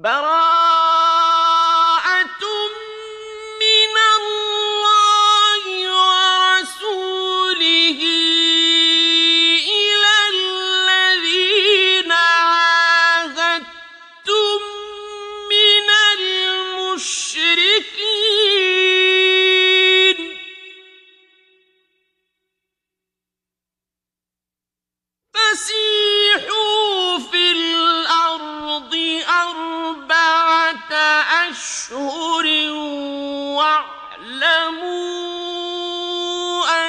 براءة من الله ورسوله إلى الذين عاهدتم من المشركين فسيحوا في الأرض أربعة أشهر واعلموا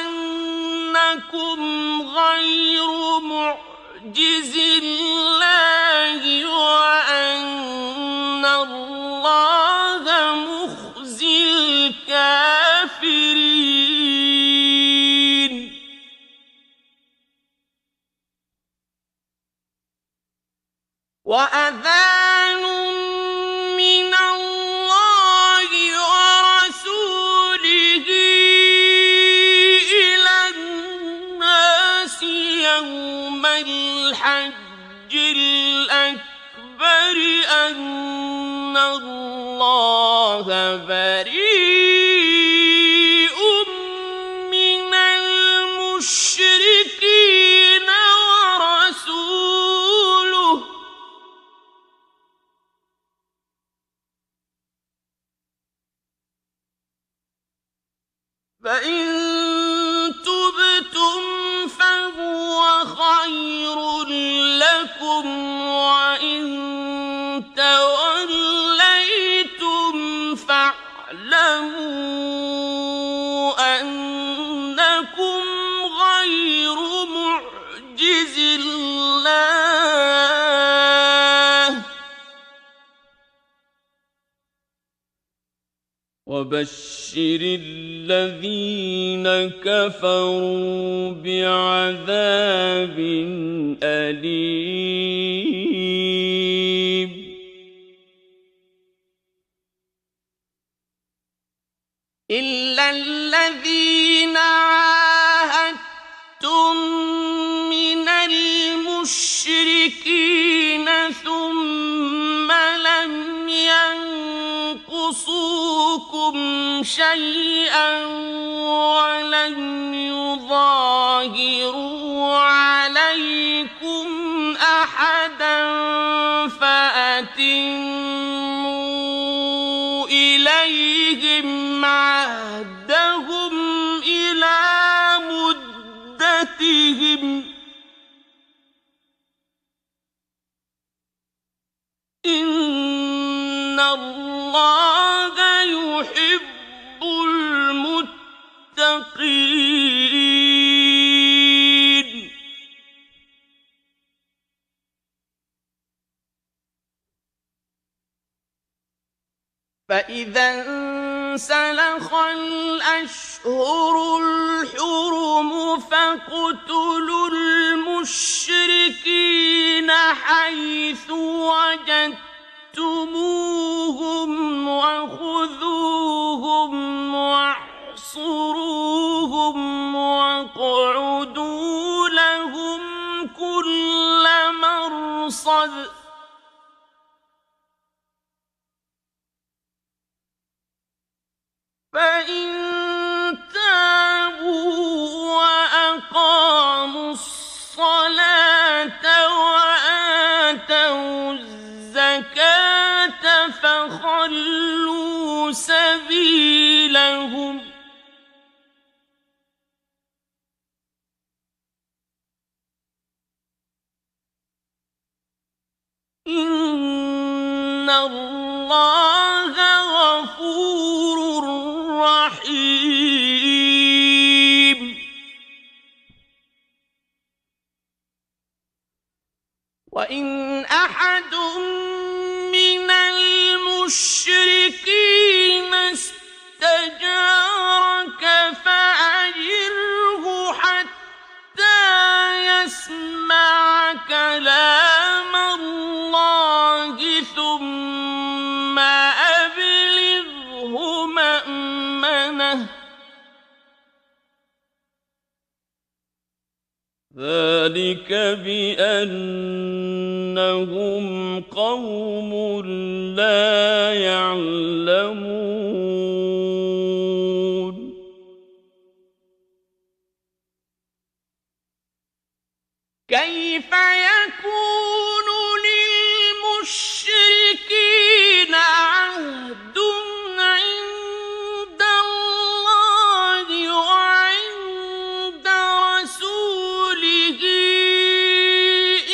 أنكم غير معجز الله وأن الله مخزي الكافرين وأذان من الله ورسوله إلى الناس يوم الحج الأكبر أن الله بريء من المشركين ورسوله فإن تبتم فهو خير لكم وإن توليتم فاعلموا أنكم غير معجز الله وبشر الذين كفروا بعذاب أليم إلا الذين عاهدتم من المشركين ثم لم ينقصوكم شيئا ولم يظاهروا عليكم أحدا فأتموا إليهم عهدهم إلى مدتهم إن الله يحب المتقين فإذا انسلخ الأشهر الحرم فاقتلوا المشركين حيث وجدتموهم وخذوهم واحصروهم واقعدوا لهم كل مرصد فإن تابوا وأقاموا الصلاة وآتوا الزكاة فخلوا سبيلهم إن الله غفور رحيم وإن أحد من المشركين استجارك فأجره حتى يسمع كلام الله ثم أبلغه مأمنه ذلك بأنهم قوم لا يعلمون كيف يكون للمشركين عهد عند الله وعند رسوله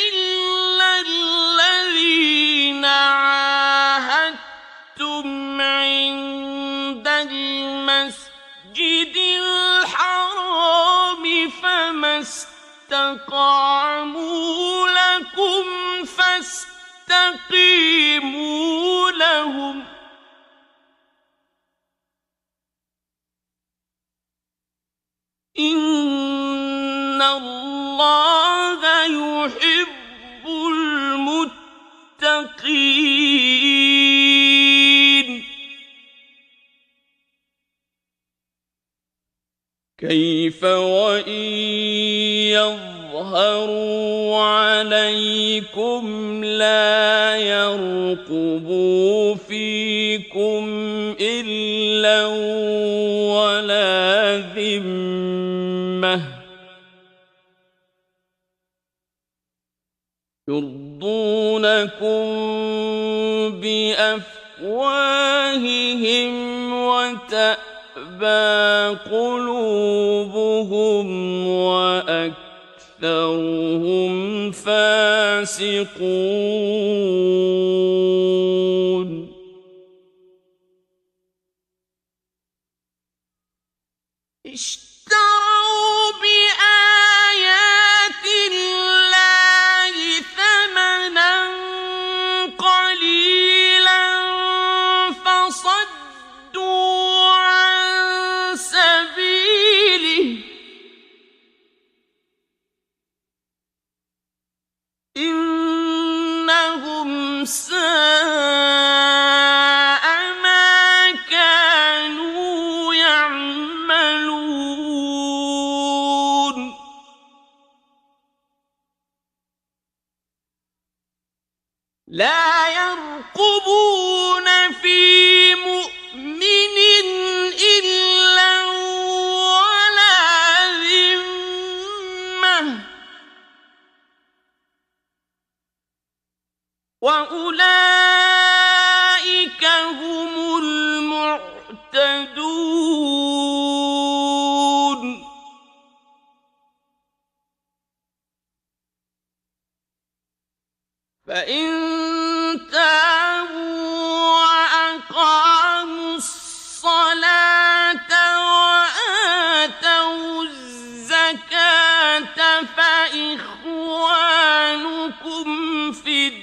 إلا الذين عاهدتم عند المسجد الحرام فما استقاموا لكم فاستقيموا لهم إن الله يحب المتقين كيف وإن يظهروا عليكم لا يرقبوا فيكم إلا ولا ذمة يرضونكم بأفواههم وتأبى قلوبهم وأكثرهم فاسقون اشتروا بآيات الله ثمنا قليلا فصدوا عن سبيله إنهم ساء ما كانوا يعملون لا يرقبون في مؤمن إلا ولا ذمة وأولئك هم المعتدون فإن تابوا وأقاموا الصلاة وآتوا الزكاة فإخوانكم في الدين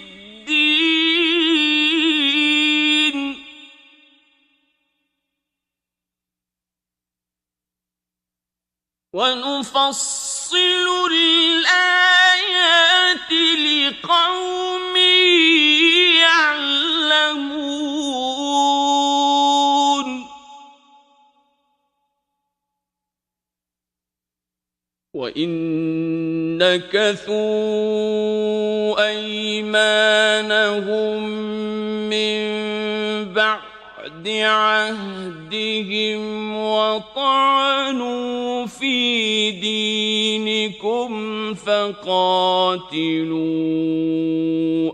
ونفصل الآيات لقوم يعلمون وإن نكثوا أيمانهم من بعد عهدهم وطعنوا في دينكم فقاتلوا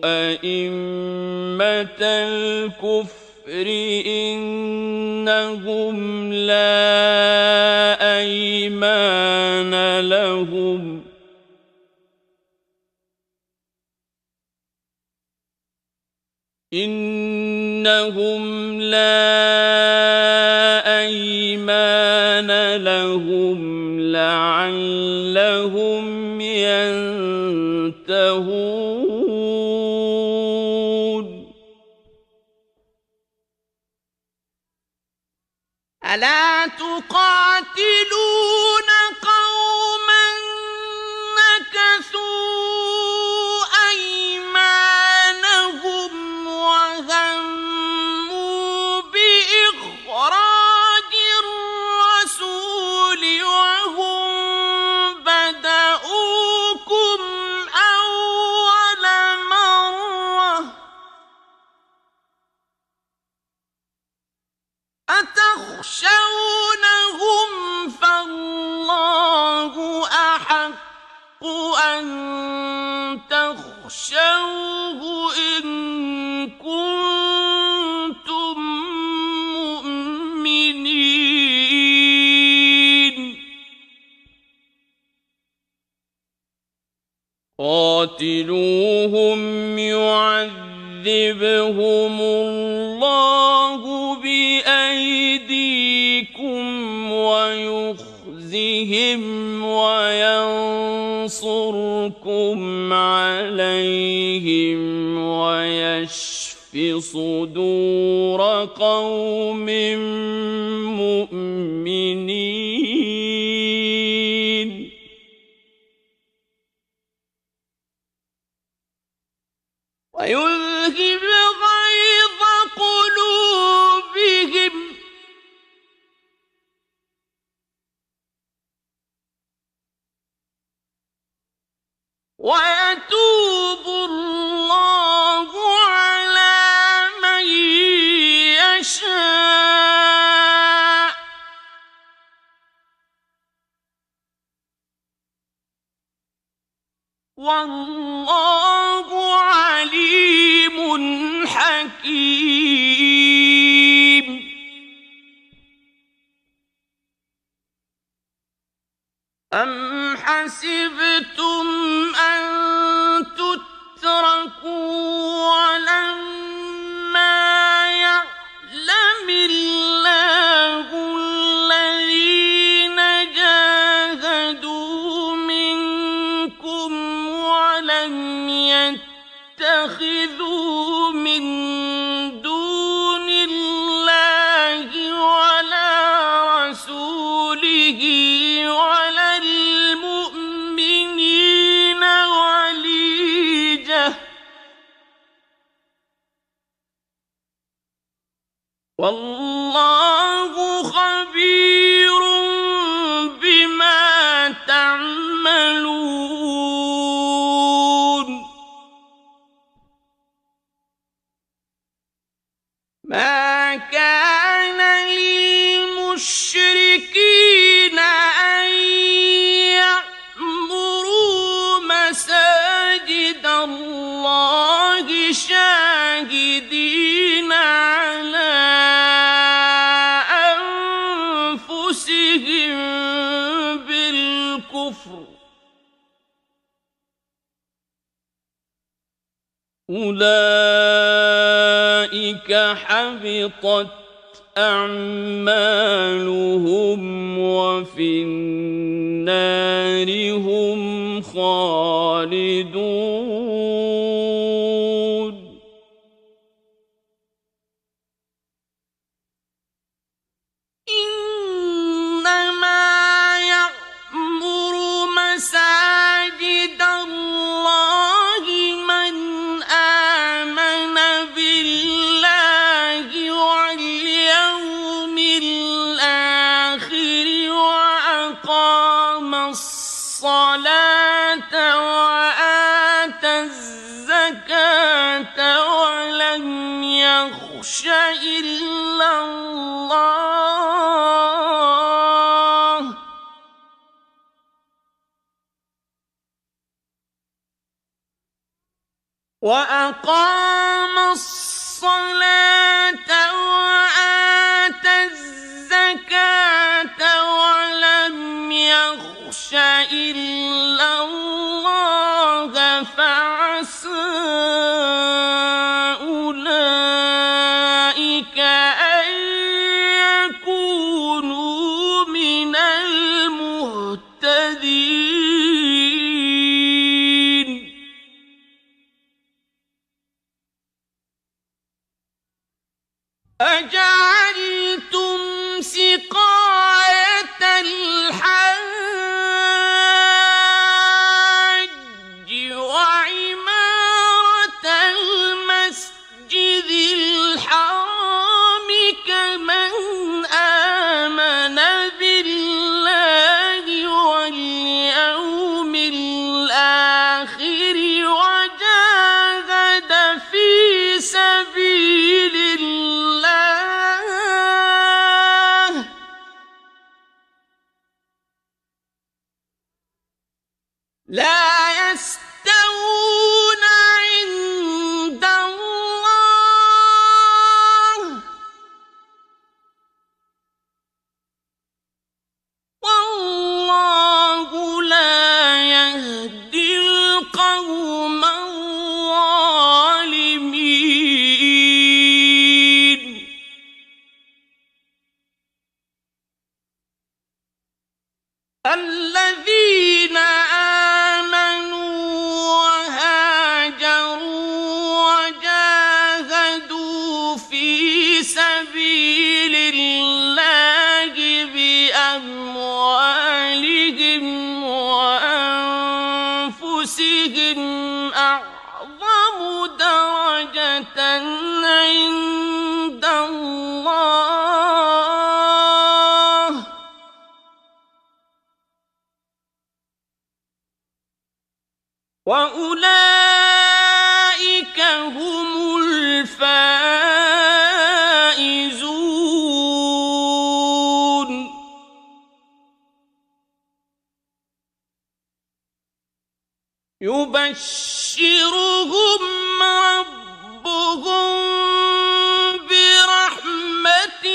أئمة الكفر إنهم لا أيمان لهم إنهم لا أيمان لهم لعلهم ينتهون ألا تقاتلون قوما نكثوا أيمانهم وهموا بإخراج الرسول وهم بدؤوكم أول مرة أتخشونهم فالله أحق أن تخشوه إن كنتم مؤمنين قاتلوهم يعذبهم الله بأيديكم ويخزهم وينصركم عليهم ويشف صدور قوم مؤمنين ويذهب غيظ قلوبهم ويتوب الله على من يشاء والله عليم حكيم أم حسبتم أن تتركوا ولما يعلم الله الذين جاهدوا منكم ولم يتخذوا من دون الله ولا رسوله ولا المؤمنين وليجة والله خبير بما تعملون ما كان للمشركين أن يعمروا مساجد الله شاهدين على أنفسهم بالكفر أولئك حبطت أعمالهم وفي النار هم خالدون إنما يعمر مساجد الله من آمن بالله واليوم الآخر وأقام الصلاة وآتى الزكاة ولم يخش إلا الله وأقام الصلاة وآتى الزكاة ولم يخش إلا الله فعسى أولئك أن يكونوا من المهتدين أجعلتم سقاية الحاج وعمارة المسجد الحرام كمن آمن بالله واليوم الآخر وجاهد في سبيل الله في سبيل الله بأموالهم وأنفسهم أعظم درجة عند الله وأولئك هم الفائزون. يبشرهم ربهم برحمة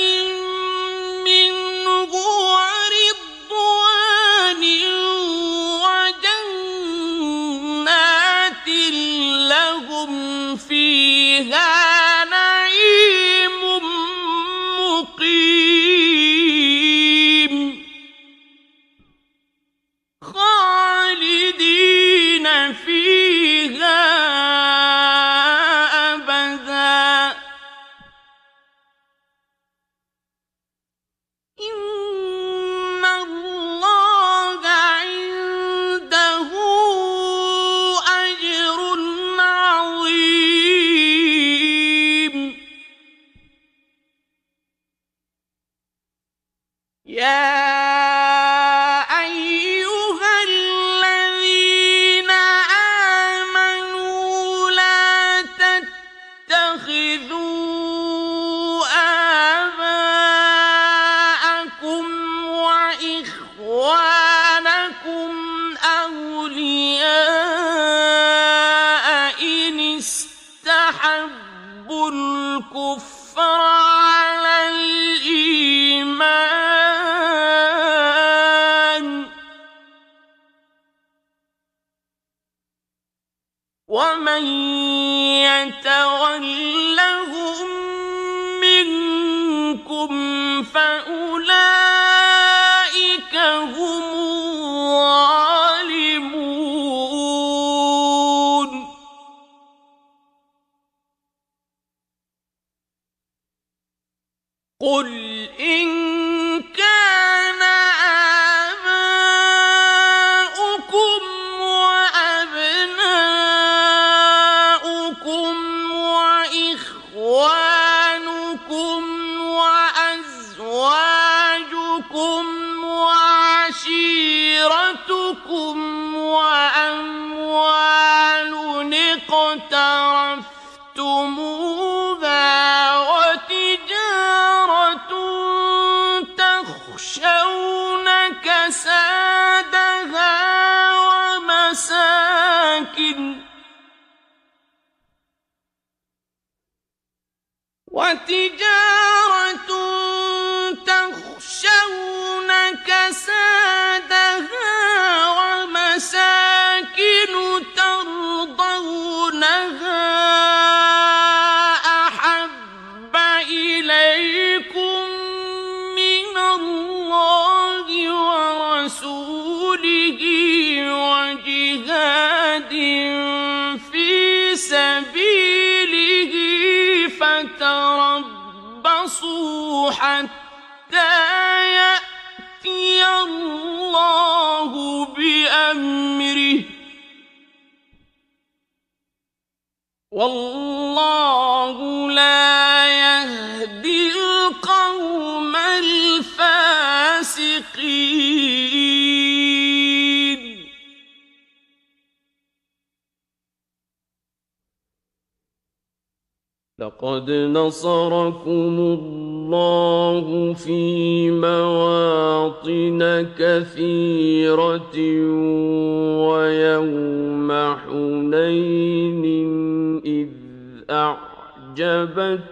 منه ورضوان وجنات لهم فيها نعيم مقيم خالدين فيها أبدا إن الله عنده أجر عظيم. يا أيها الذين آمنوا لا تتخذوا آباءكم وإخوانكم أولياء إن استحبوا الكفر على الإيمان ومن يتولهم منكم فأولئك هم الظالمون. قل إن كان آباؤكم وأبناؤكم وإخوانكم وأزواجكم وعشيرتكم وأموال اقترفتموها وتجارة تخشون كسادها وتجارة تخشون كسادها ومساكن ترضونها أحب إليكم من الله ورسوله وجهاد في سبيله فتربصوا حتى يأتي الله بأمره والله لا يهدي القوم الفاسقين. لقد نصركم الله في مواطن كثيرة ويوم حنين إذ أعجبتكم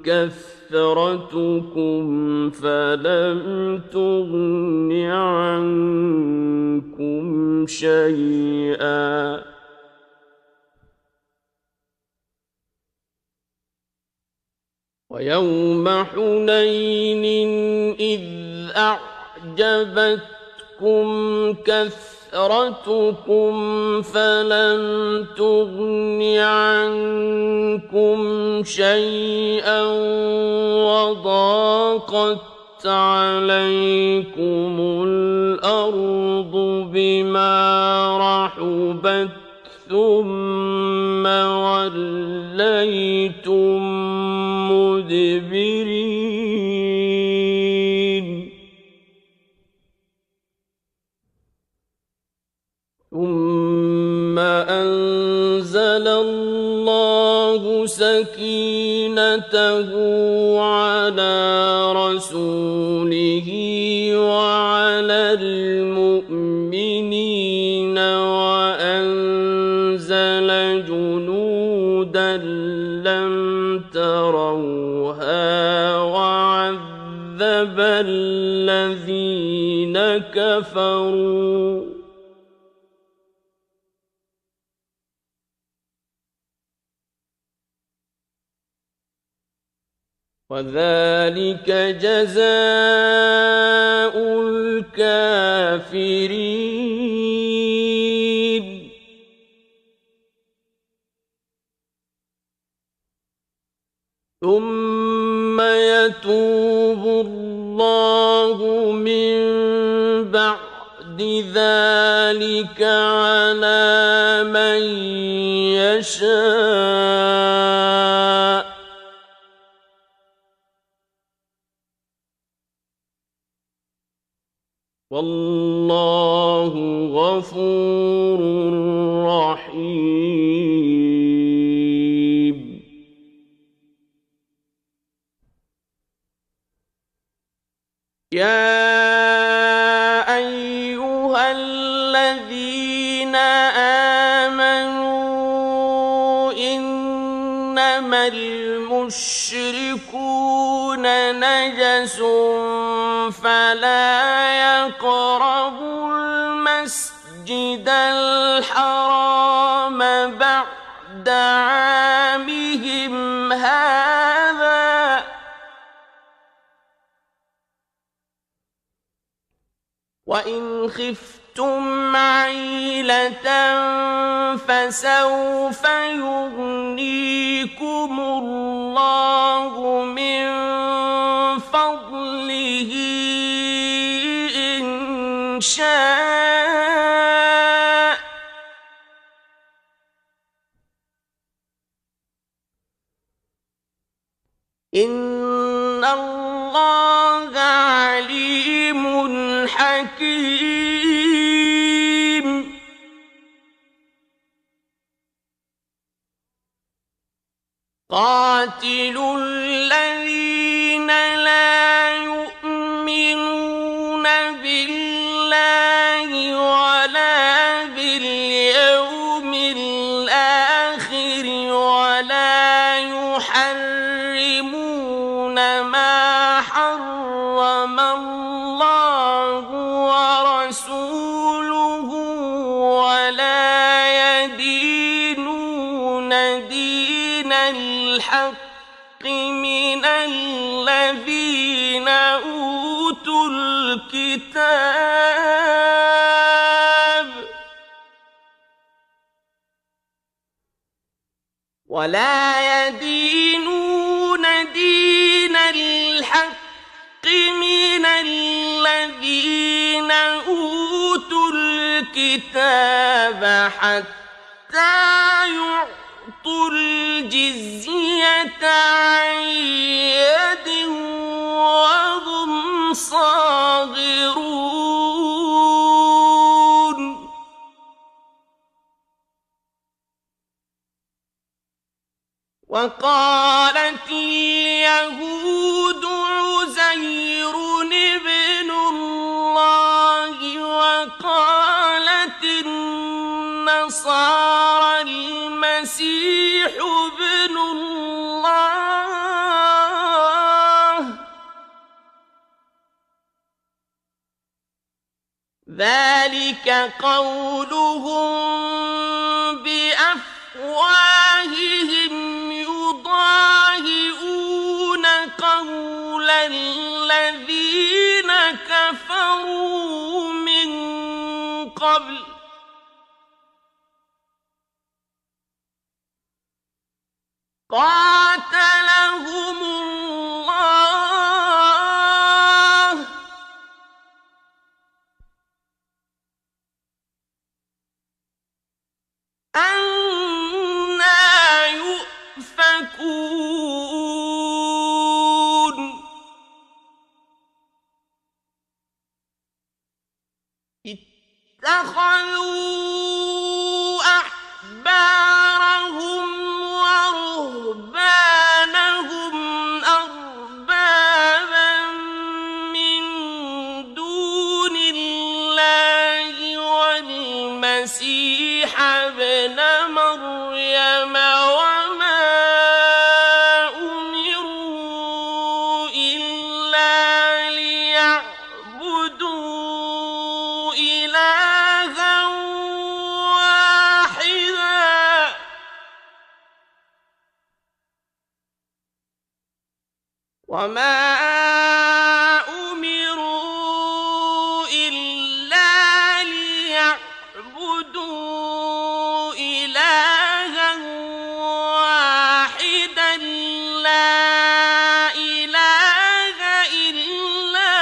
كثرتكم فلم تغن عنكم شيئا ويوم حنين إذ أعجبتكم كثرتكم كثرتكم فلم تغن عنكم شيئا وضاقت عليكم الأرض بما رحبت ثم وليتم مدبرين ثم أنزل الله سكينته على رسوله وعلى المؤمنين وأنزل جنودا لم تروها وعذب الذين كفروا وذلك جزاء الكافرين ثم يتوب الله من بعد ذلك على من يشاء والله غفور رحيم يا أيها الذين آمنوا إنما المشركون نجس فلا يقربوا المسجد الحرام بعد عامهم هذا وإن خفتم عيلة فسوف يغنيكم الله من فضله إن شاء إن الله عليم حكيم قاتلوا الذين لا يؤمنون بالله ولا باليوم الآخر ولا يحرمون ما حرم الله ورسوله ولا يدينون دين الحق من الذين أوتوا الكتاب ولا يدينون دين الحق من الذين أوتوا الكتاب حتى يعطوا الجزية عن يد وهم صاغرون وقالت اليهود عزير ابن الله وقالت النصارى المسيح ابن الله ذلك قولهم بأفواههم يضاهئون قول الذين كفروا من قبل اتخذوا أحبارهم ورهبانهم أربابا من دون الله والمسيح ابن مريم وما أمروا إلا ليعبدوا إلها واحدا وما أمروا إلا ليعبدوا إلها واحدا لا إله إلا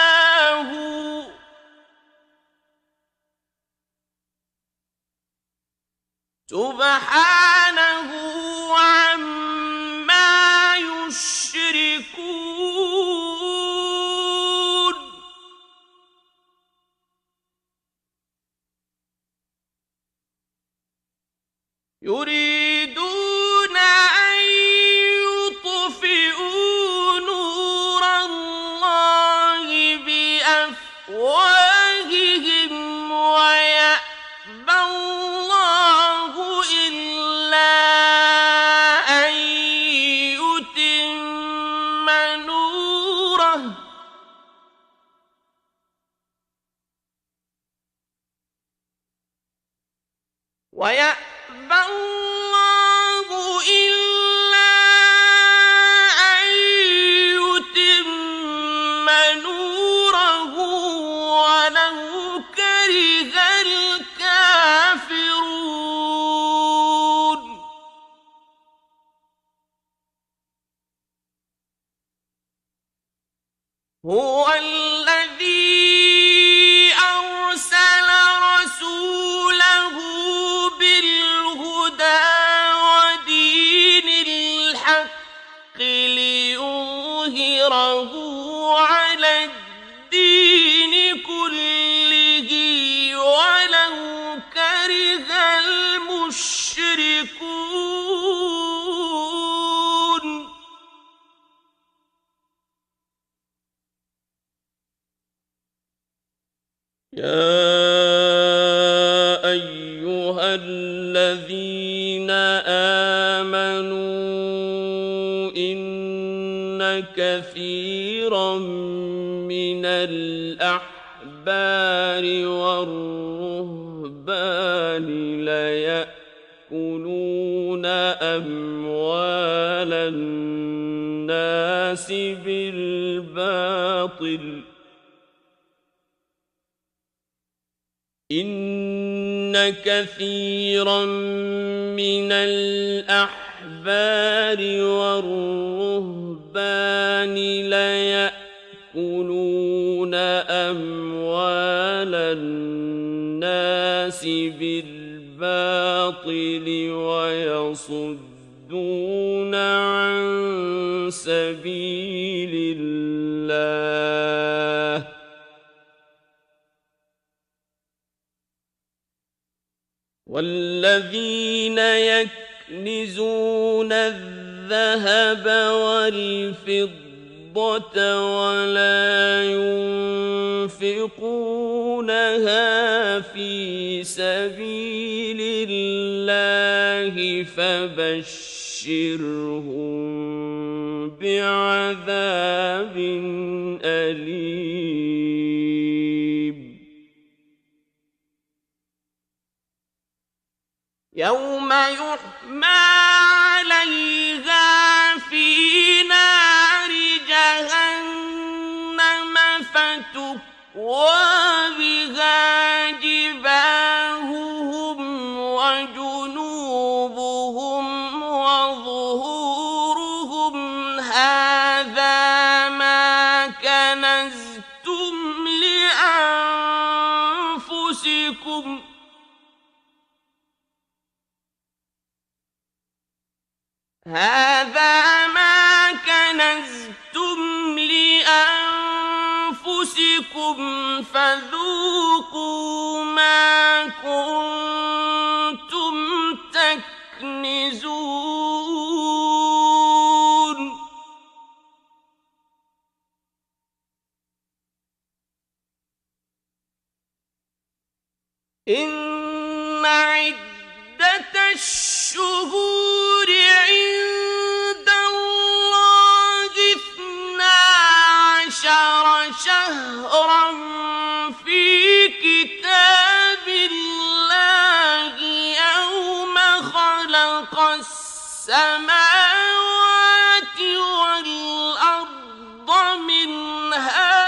هو سبحانه عما يشركون يريدون أن يطفئوا نور الله بأفواههم ويأبى الله إلا أن يتم نوره ويأبى الله إلا أن يتم نوره ولو كره الكافرون هو الذي أرسل رسوله بالهدى ودين الحق ليظهره على الدين كله ولو كره المشركون يا أيها الذين آمنوا إن كثيرا من الأحبار والرهبان ليأكلون أموال الناس بالباطل إن كثيرا من الأحبار والرهبان ليأكلون أموال الناس بالباطل ويصدون عن سبيل الله والذين يكنزون الذهب والفضة ولا ينفقونها في سبيل الله فبشرهم بعذاب أليم يوم يحمى عليها في نار جهنم فتكوى بها جباههم وجنوبهم وظهورهم هذا ما كنزتم لأنفسكم هذا ما كنزتم لأنفسكم فذوقوا ما إن عدة الشهور عند الله 12 شهرا في كتاب الله يوم خلق السماوات والأرض منها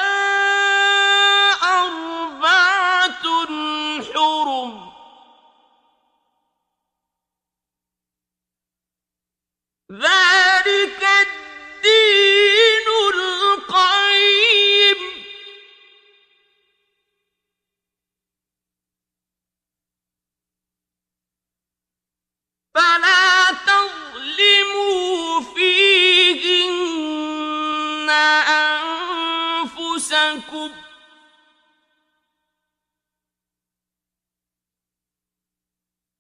أربعة حرم ذلك الدين القيم فلا تظلموا فيهن أنفسكم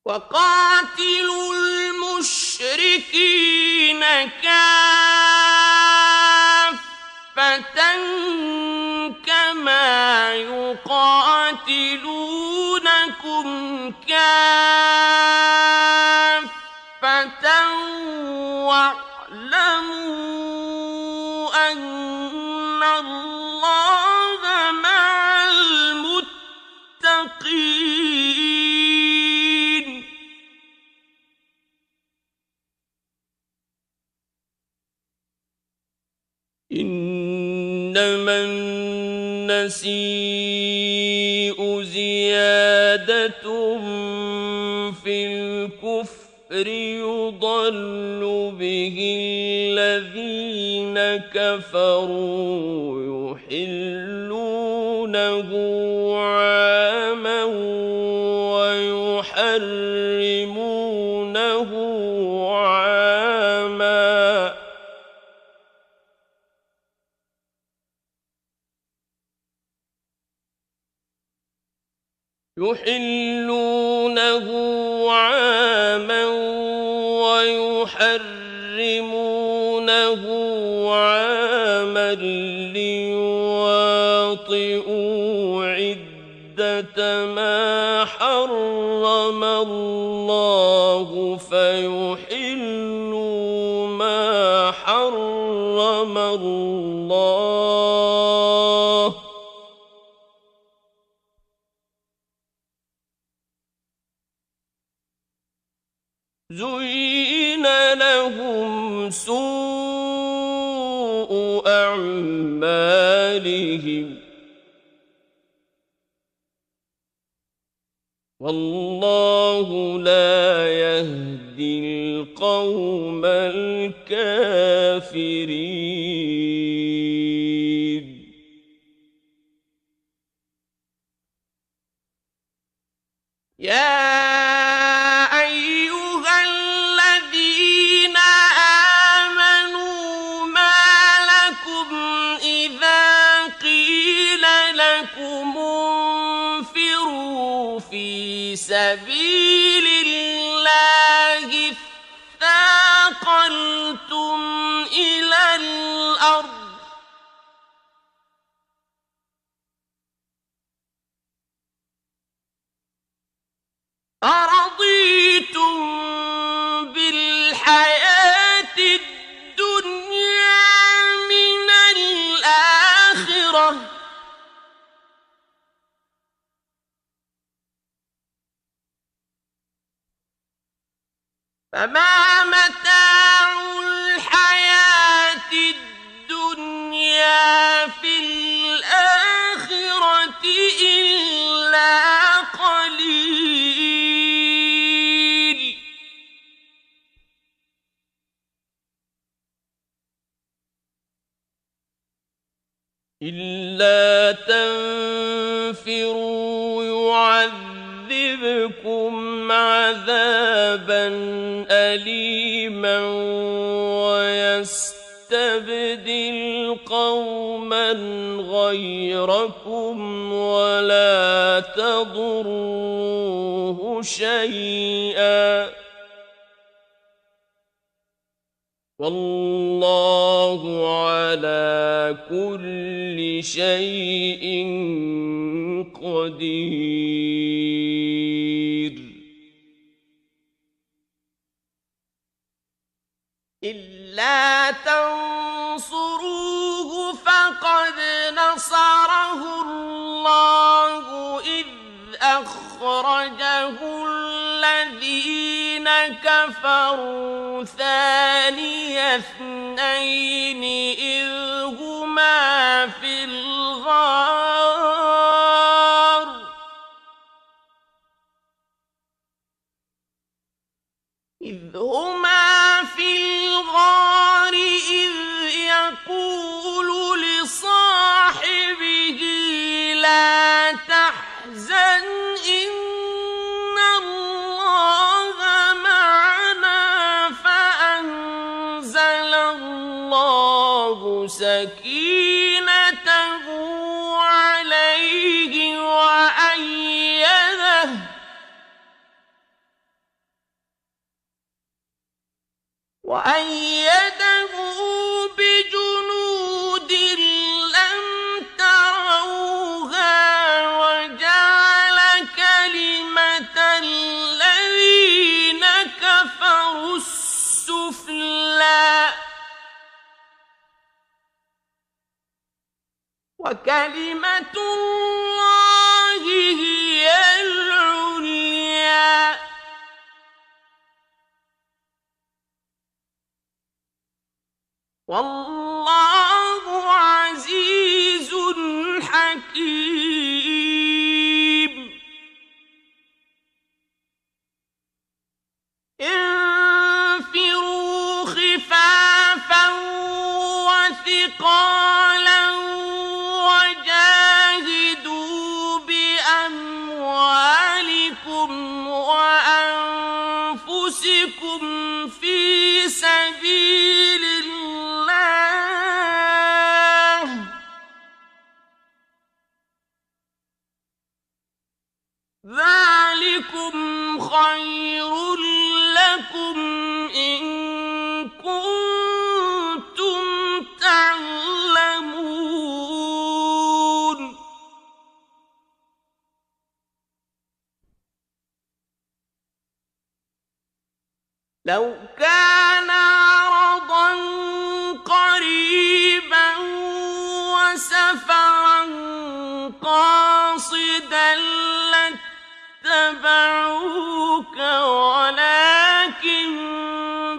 وقاتلوا المشركين كافة كما يقاتلونكم كافة واعلموا أن الله مع المتقين إنما النسيء زيادة في الكفر يضل به الذين كفروا يحلونه عاما ويحرمونه عاما عاما ليواطئوا عدة ما حرم الله فيحلوا ما حرم الله زين لهم سوء أعمالهم والله لا يهدي القوم الكافرين يا سبيل الله اثاقلتم إلى الأرض أرضيتم بالحياة الدنيا من الآخرة فما متاع الحياة الدنيا في الآخرة إلا قليل إلا تنفروا يعذبكم عذابا أليما ويستبدل قوما غيركم ولا تضروه شيئا والله على كل شيء قدير ألا تنصروه فقد نصره الله إذ أخرجه الذين كفروا ثاني اثنين إذ هما في الغار إذ يقول لصاحبه لا تحزن إن الله معنا فأنزل الله سكينته عليه وأيده بجنود لم تروها وجعل كلمة الذين كفروا السفلى وكلمة الله هي العليا والله عزيز حكيم انفروا خفافا وثقالا وجاهدوا بأموالكم وأنفسكم في سبيل ذلكم خير لكم إن كنتم تعلمون لو كان عرضا قريبا وسفرا قاصدا اتبعوك ولكن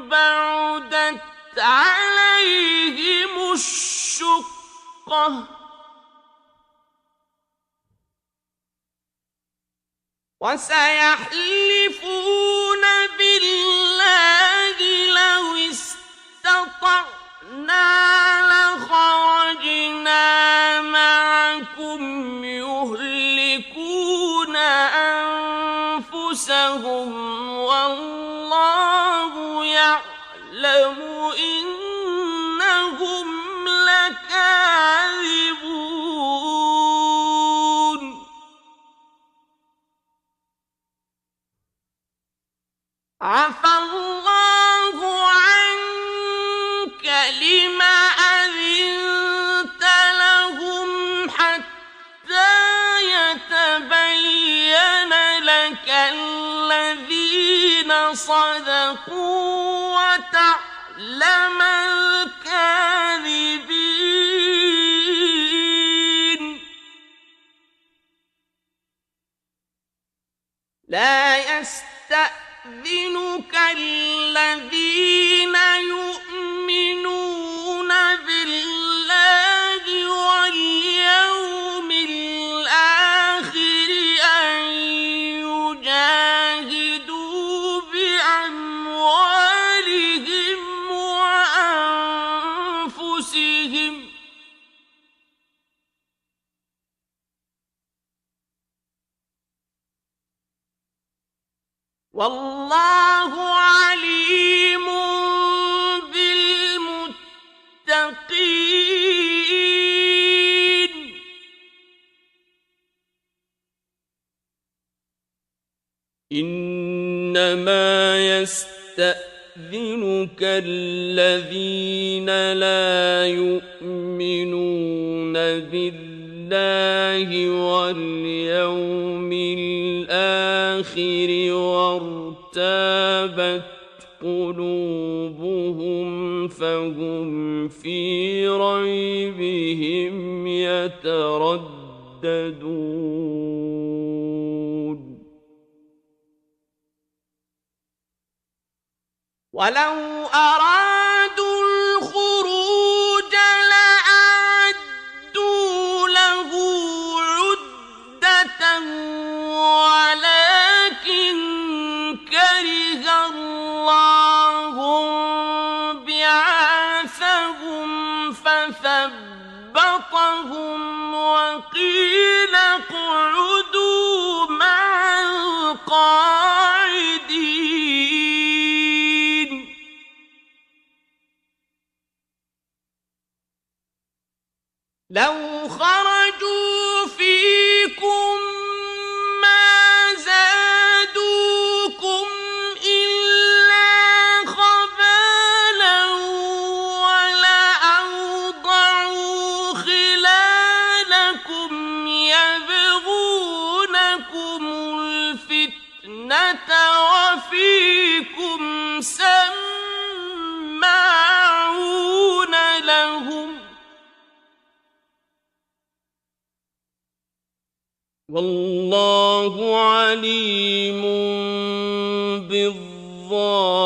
بعدت عليهم الشقة وسيحلفون بالله لو استطعنا لخرجنا معكم يهلكون أنفسهم والله يعلم إنهم لكاذبون عفى الله عنك لما أذنت لهم حتى يتبين لك الذين صدقوا وتعلم الكاذبين لا يستأذنك الذين يؤمنون بالله واليوم الآخر أن يجاهدوا بأموالهم وأنفسهم والله عليم بالمتقين إنما يستأذنك الذين لا يؤمنون بالله واليوم الآخر وارتابت قلوبهم فهم في ريبهم يترددون ولو أرادوا الخروج لأعدوا له عدة ولكن كره الله بعاثهم فثبطهم وقيل اقعدوا مع القاعدين لو خرجوا فيكم ما زادوكم إلا خبالا ولأوضعوا خلالكم يبغونكم الفتنة وفيكم سماعون لهم والله عليم بالظالمين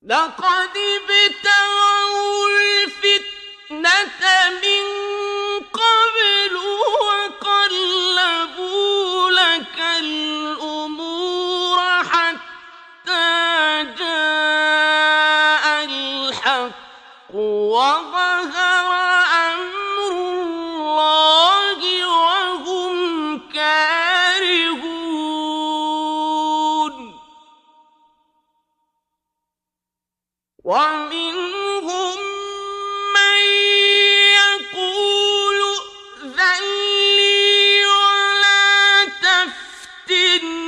لقد ابتغوا الفتنة من قبل وقلبوا لك الأمور حتى جاء الحق وظهر أمر الله وهم كارهون ومنهم من يقول ائذن لي ولا تفتني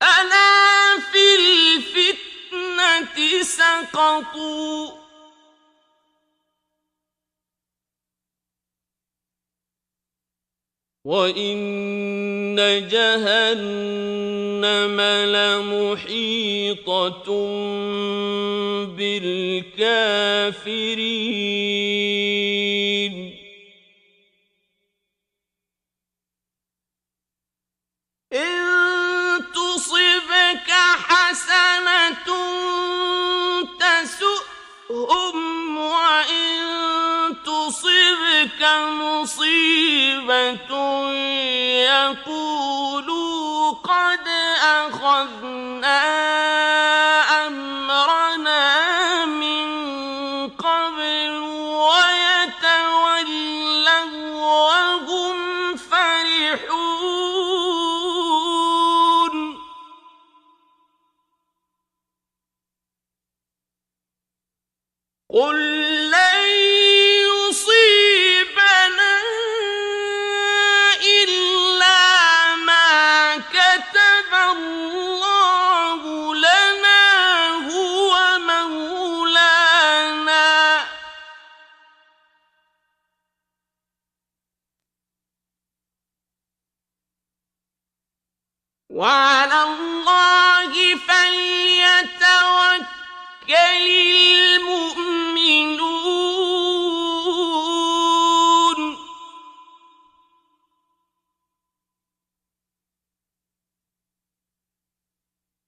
ألا في الفتنة سقطوا وإن جهنم لمحيطة بالكافرين إن تصبك حسنة تسؤهم وإن تصبك مصيبة يقولوا قد أخذنا أمرنا من قبل ويتولوا وهم فرحون قل لن يصيبنا إلا ما كتب الله لنا هو مولانا وعلى الله فليتوكل المؤمنون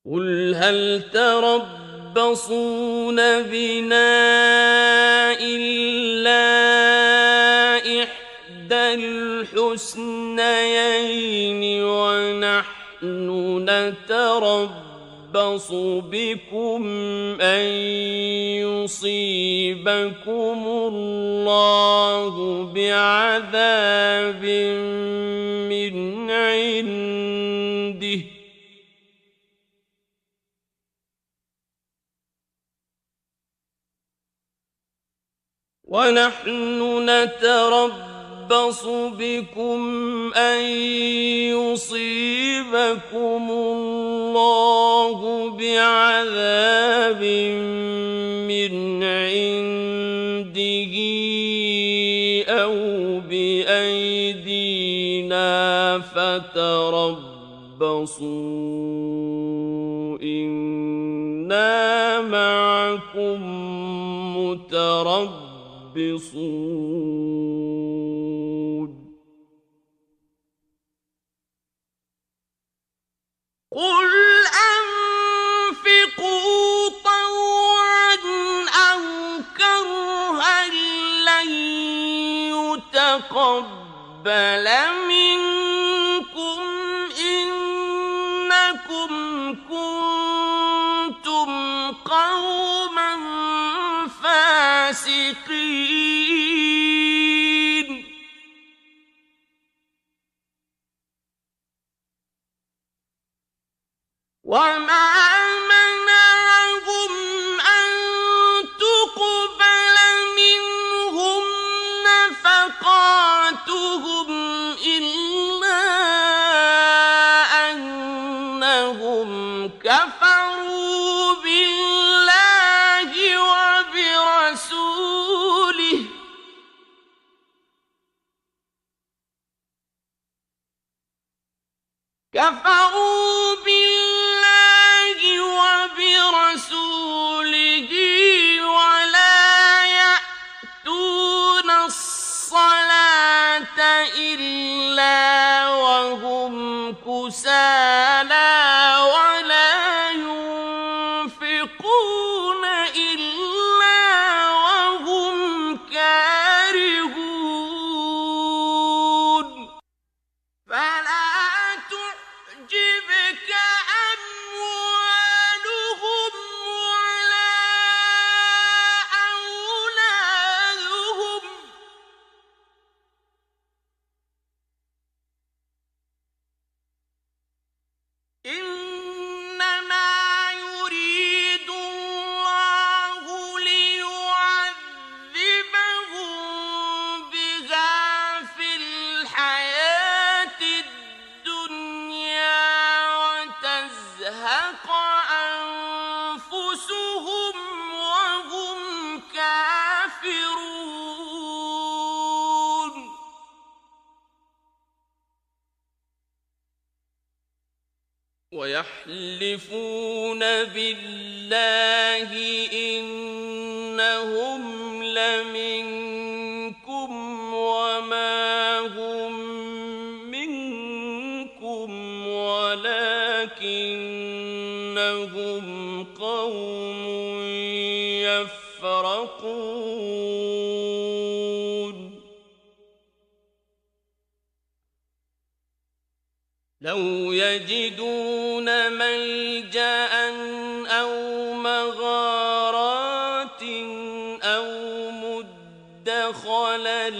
قل هل تربصون بنا إلا إحدى الحسنيين ونحن نتربص بكم أن يصيبكم الله بعذاب من عنده ونحن نتربص بكم أن يصيبكم الله بعذاب من عنده بأيدينا فتربصوا إنا معكم متربصون قل أنفقوا طوعا أو كرها لن يتقبل منكم إنكم كنتم قوما فاسقين وما منعهم أن تقبل منهم نفقاتهم إلا أنهم كفروا بالله وبرسوله ولا يأتون الصلاة إلا وهم كسالى ولا ينفقون إلا وهم كارهون فلا تعجبك أموالهم ولا أولادهم إنما يريد الله ليعذبهم بها في الحياة الدنيا وتزهق أنفسهم وهم كافرون ويحلفون بالله إنهم لمنكم وما هم منكم ولكنهم قوم يفرقون لو يجدون ملجأ أو مغارات أو مدخلا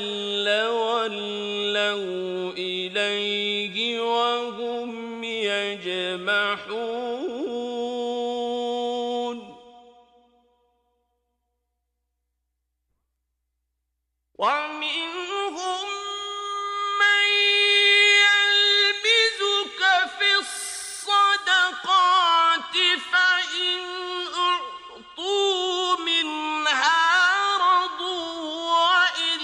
لولوا إليه وهم يجمحون ومنهم من يلمزك في الصدقات فإن أعطوا منها رضوا وإن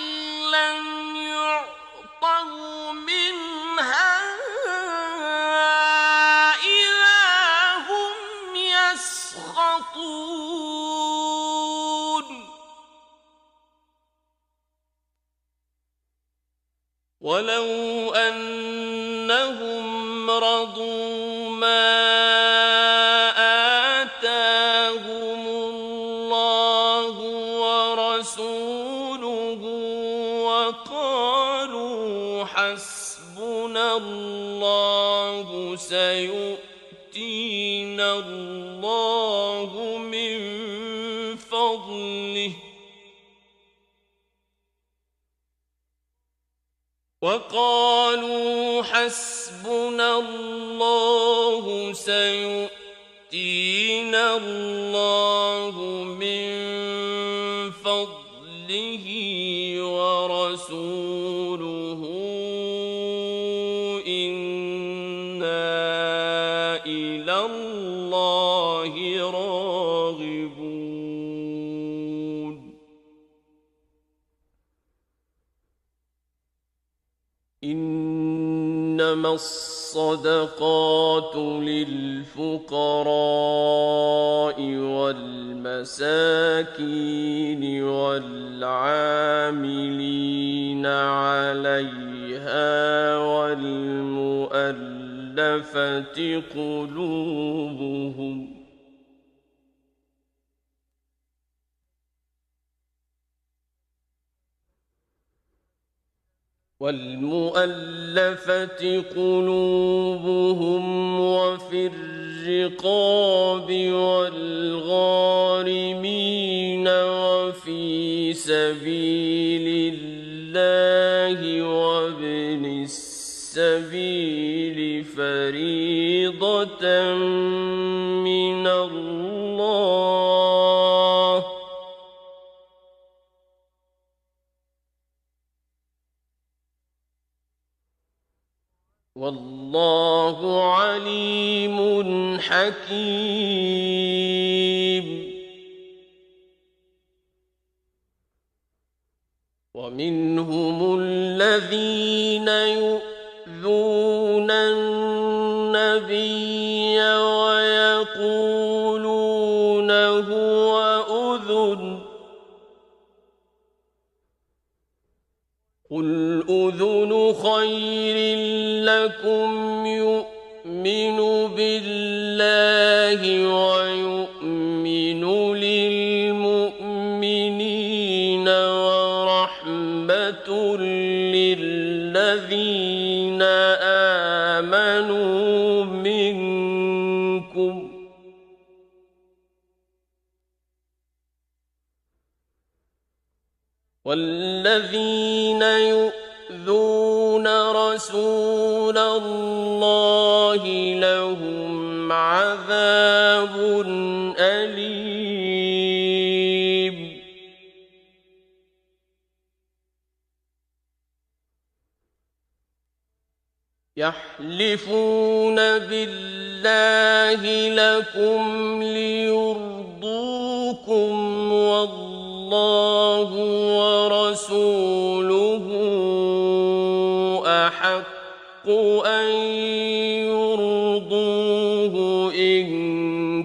لم يعطوا منها إذا هم يسخطون ولو أنهم رضوا ما آتاهم الله ورسوله وقالوا حسبنا الله سيؤتينا الله من فضله وقالوا حسبنا الله سيؤتينا الله من فضله ورسوله إنا إلى الله راغبون. إنما الصدقات للفقراء والمساكين والعاملين عليها والمؤلفة قلوبهم وفي الرقاب والغارمين وفي سبيل الله وابن السبيل فريضة من الله والله عليم حكيم ومنهم الذين يؤذون النبي ويقولون هو أذن قل أذن خير لكم يؤمن بالله ويؤمن للمؤمنين ورحمة للذين آمنوا منكم والذين يؤذون رسول الله لهم عذاب أليم يحلفون بالله لكم ليرضوكم والله ورسوله أحق أن يرضوه إن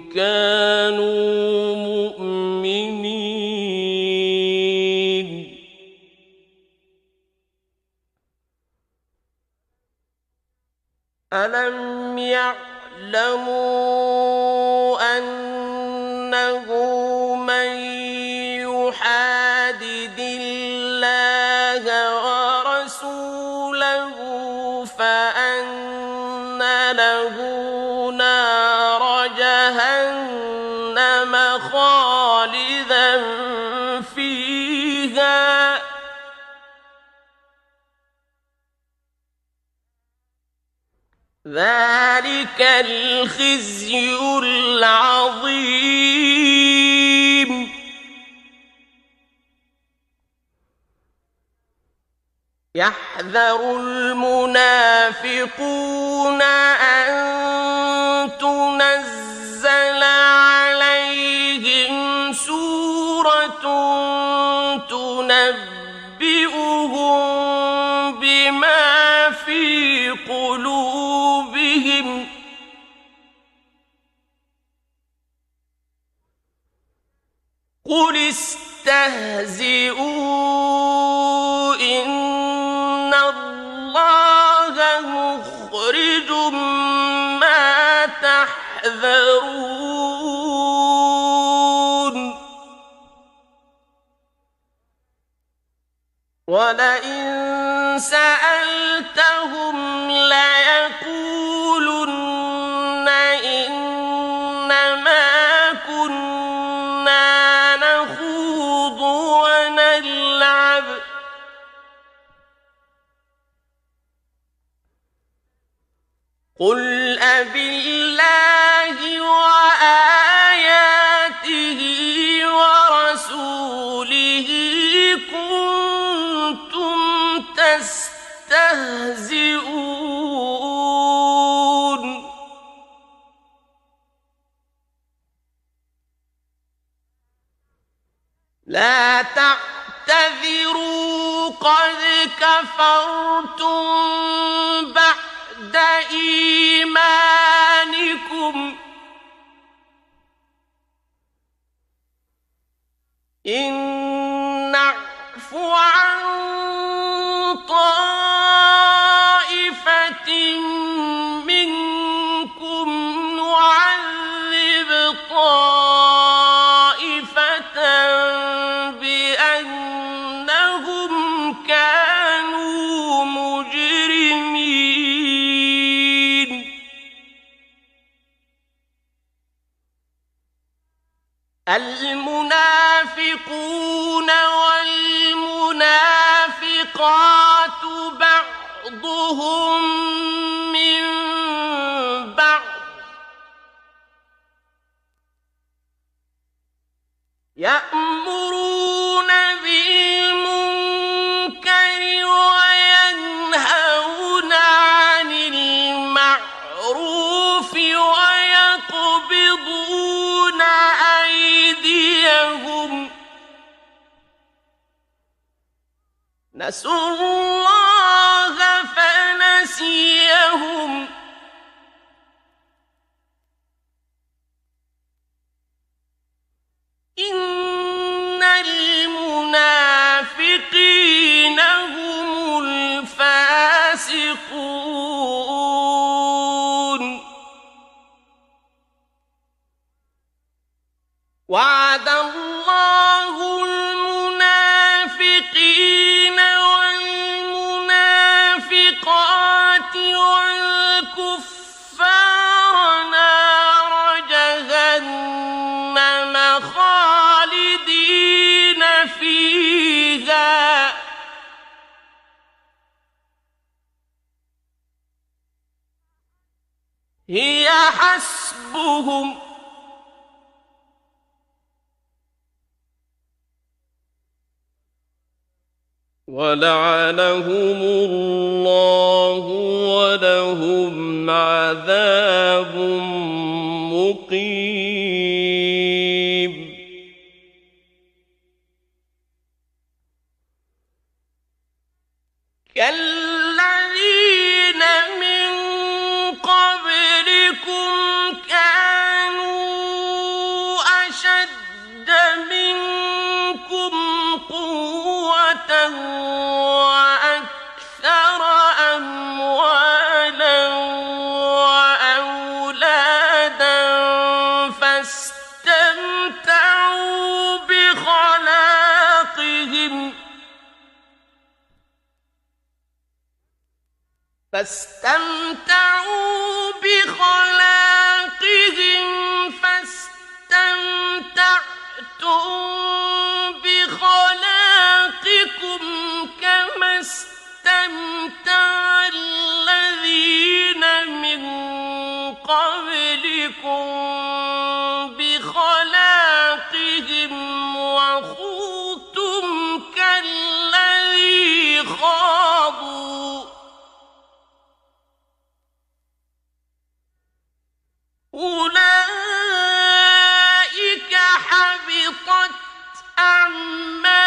كانوا مؤمنين ألم يعلموا أنه من يحادد الله ورسوله فأن له نار جهنم خالدا فيها ذلك الخزي العظيم يحذر المنافقون أن تنزل عليهم سورة تنبئهم بما في قلوبهم قل استهزئوا إن الله مخرج ما تحذرون ولئن سألتهم ليقولن إنما كنا نخوض ونلعب قل أبالله وآياته ورسوله كنتم تستهزئون لا تعتذروا قد كفرتم بعد إيمانكم إن نعف عن طائفة منكم نعذب طائفة بأنهم كانوا مجرمين المنافقون والمنافقات بعضهم من بعض يأمرون بالمنكر وينهون عن المعروف ويقبضون أيديهم نسوا الله فنسيهم إن المنافقين هم الفاسقون وعد الله المنافقين والمنافقات والكفار نار جهنم خالدين فيها هي حسبهم ولعنهم الله ولهم عذاب مقيم كالذين من قبلكم كانوا أشد منكم قوة وأكثر أموالا وأولادا فاستمتعوا بخلاقهم فاستمتعتم بخلاقكم كما استمتع الذين من قبلكم بخلاقهم وخوضتم كالذي خاضوا أولئك حبطت أعمالهم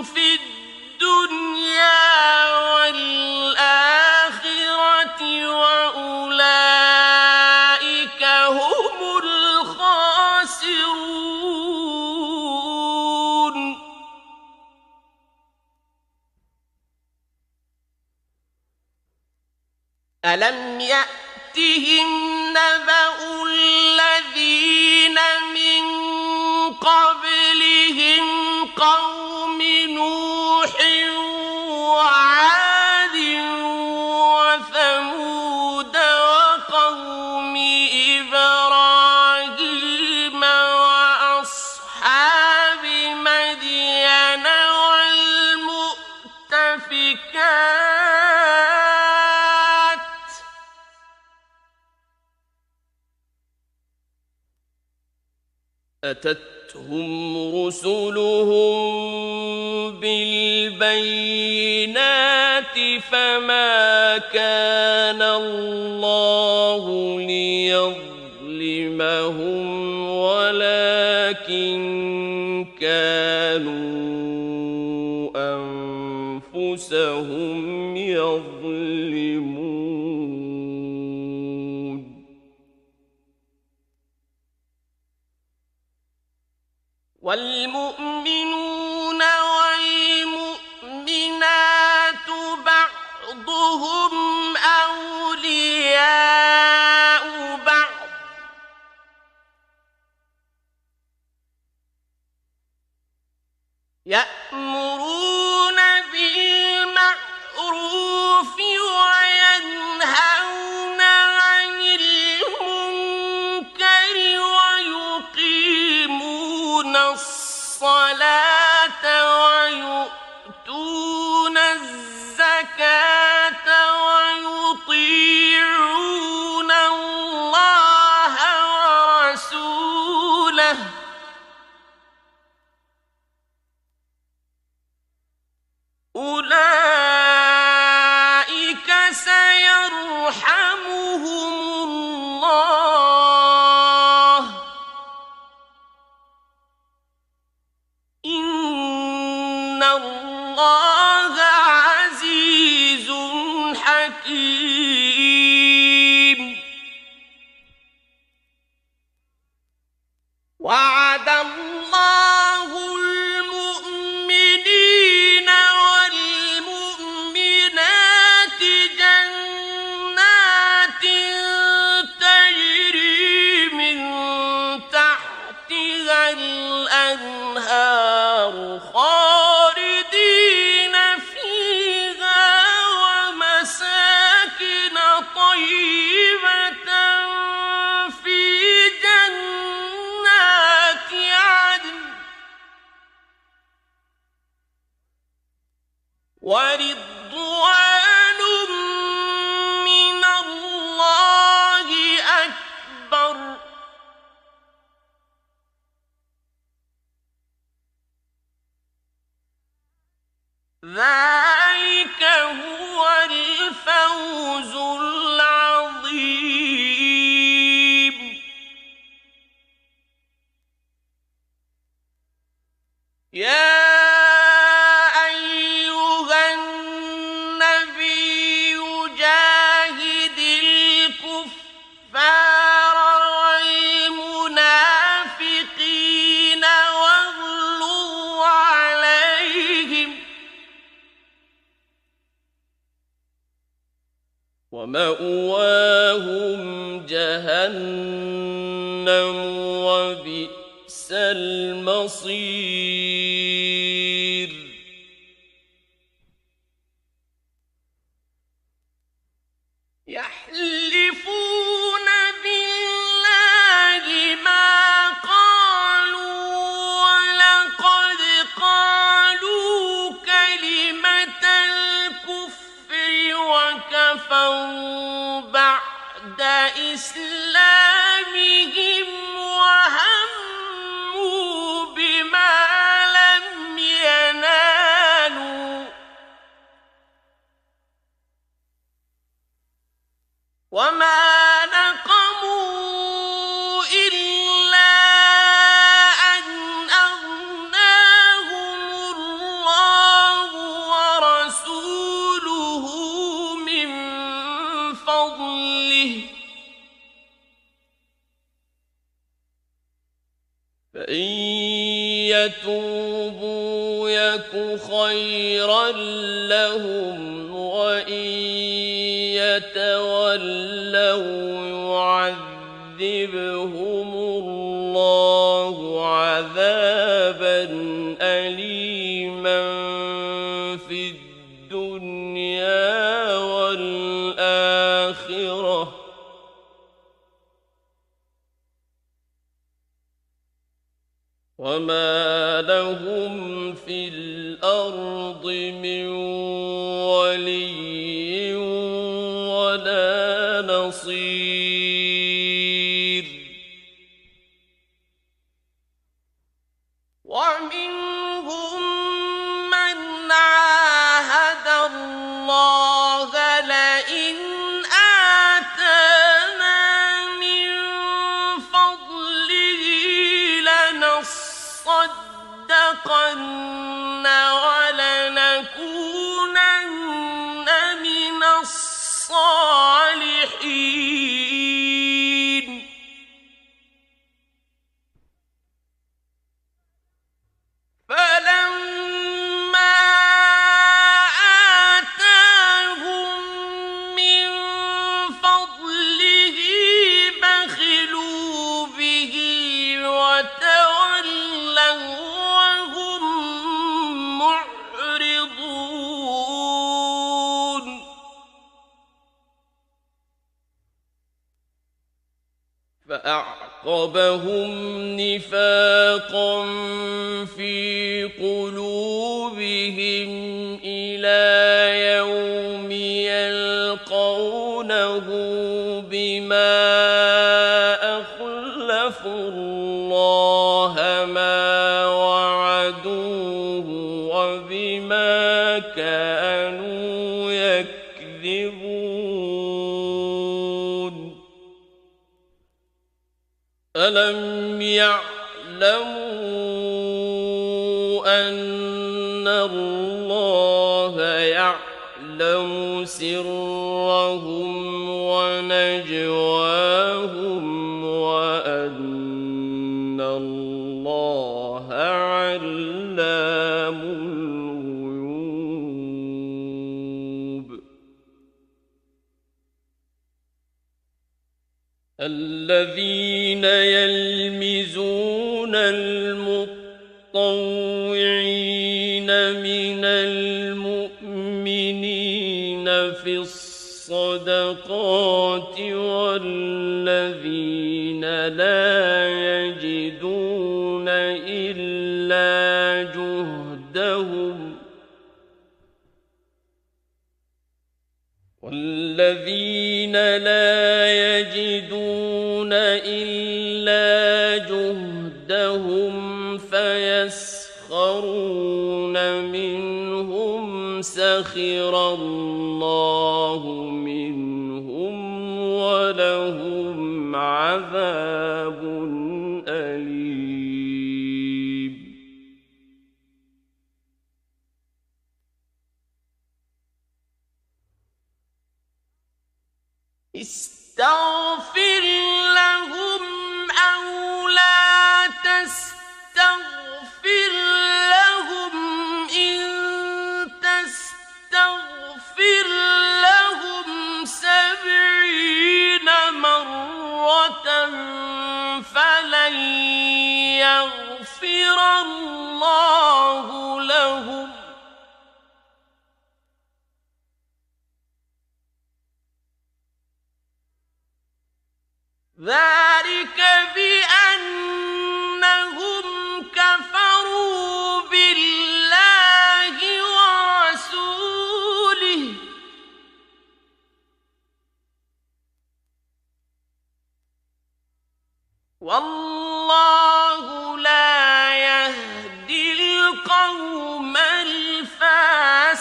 في الدنيا والآخرة وأولئك هم الخاسرون ألم يأتهم نبأ الذين من قبلهم قوم نوح وعاد وثمود وقوم إبراهيم وأصحاب مدين والمؤتفكات أتتهم رسلهم بالبينات فما كان الله ليظلمهم ولكن كانوا يظلمون والمؤمنون والمؤمنات بعضهم أولياء بعض يأمرون بالمعروف وينهون عن المنكر ويقيمون الصلاة ويؤتون الزكاة ويطيعون الله ورسوله أولئك سيرحمهم الله إن الله عزيز حكيم وعد الله المؤمنين والمؤمنات جنات تجري من تحتها الأنهار خالدين فيها ومساكن طيبة في جنات عدن ورضوان من الله أكبر ذلك هو الفوز العظيم يا أيها النبي جاهد الكفار والمنافقين واغلظ عليهم ومأواهم جهنم وبئس المصير يحلفون بالله ما قالوا ولقد قالوا كلمة الكفر وكفروا بعد إسلامهم وهموا بما لم ينالوا وما نقموا إلا أن أغناهم الله ورسوله من فضله فإن يتوبوا يك خيرا لهم وإن يتولوا يعذبهم الله عذابا أليما في الدنيا والآخرة وما لهم في الأرض من ولي ولا نصير ومنهم من عاهد الله لئن آتانا من فضله لنصدقن ولنكونن من الصالحين فلما آتاهم من فضله بخلوا به وتولوا وهم معرضون فأعقبهم نفاقا في قلوبهم إلى يوم يلقونه بما أخلفوا الله ما وعدوه وبما كانوا يكذبون ألم يعلموا أن الله يعلم سرهم ونجواهم وأن الله علام الغيوب الذين يلمزون المطوعين من المؤمنين في الصدقات والذين لا يجدون إلا جهدهم فيسخرون منهم سخر الله منهم ولهم عذاب أليم استغفر لهم أو لا تستغفر لهم إن تستغفر لهم 70 مرة فلن يغفر الله لهم ذلك بأنهم كفروا بالله ورسوله والله لا يهدي القوم الفاسقين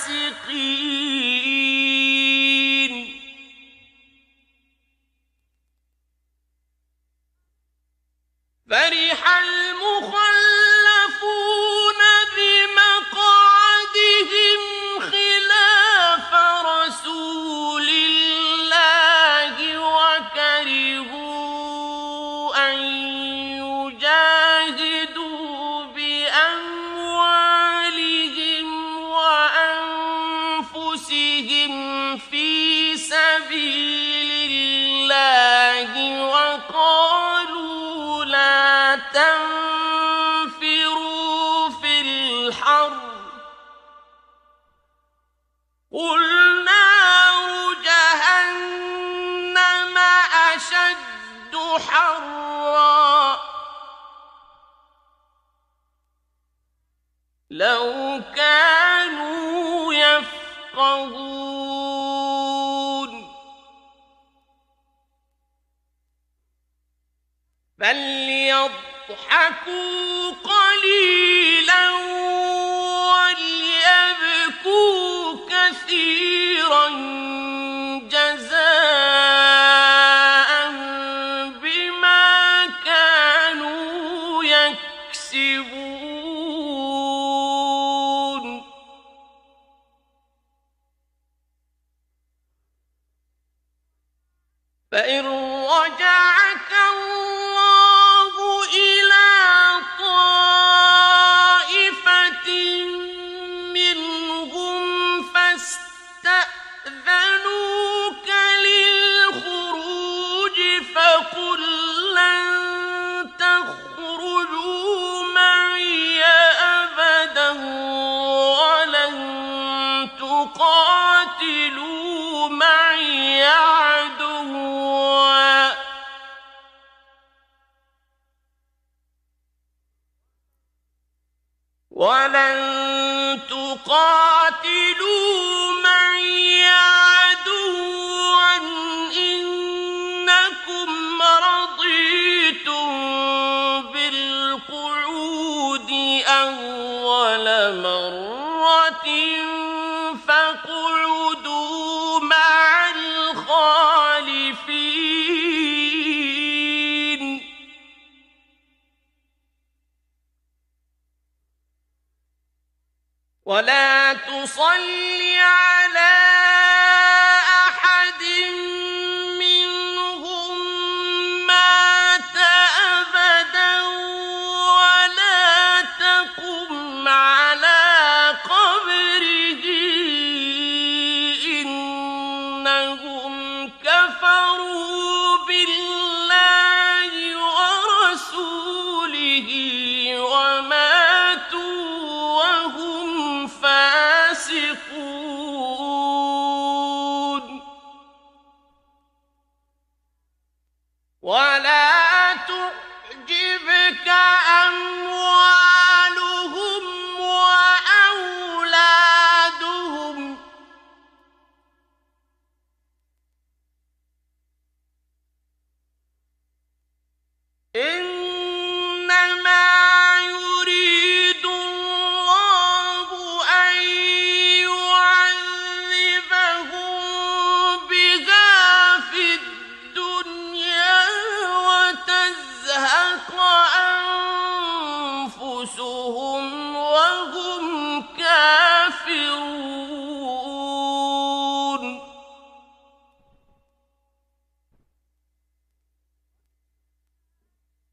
فرح المخلفون بمقعدهم خلاف رسول الله وكرهوا أن يجاهدوا بأموالهم وأنفسهم في سبيل الله وقالوا لا تنفروا في الحر قل نار جهنم أشد حرا لو كانوا يفقهون فليضحكوا قليلا وليبكوا كثيرا جزاء بما كانوا يكسبون فإن رجعك الله إلى طائفة منهم فاستأذنوك للخروج فقل لن تخرجوا معي أبدا ولن تقاتلوا معي عدوا إنكم رضيتم بالقعود أول مرة فاقعدوا مع الخالفين ولا تصل على أحد منهم مات أبدا ولا تقم على قبره إنهم كفروا بالله ورسوله وماتوا وهم فاسقون ولا تعجبك أموالهم وأولادهم إنما يريد الله أن يعذبهم بها في الدنيا وتزهق أنفسهم وهم كافرون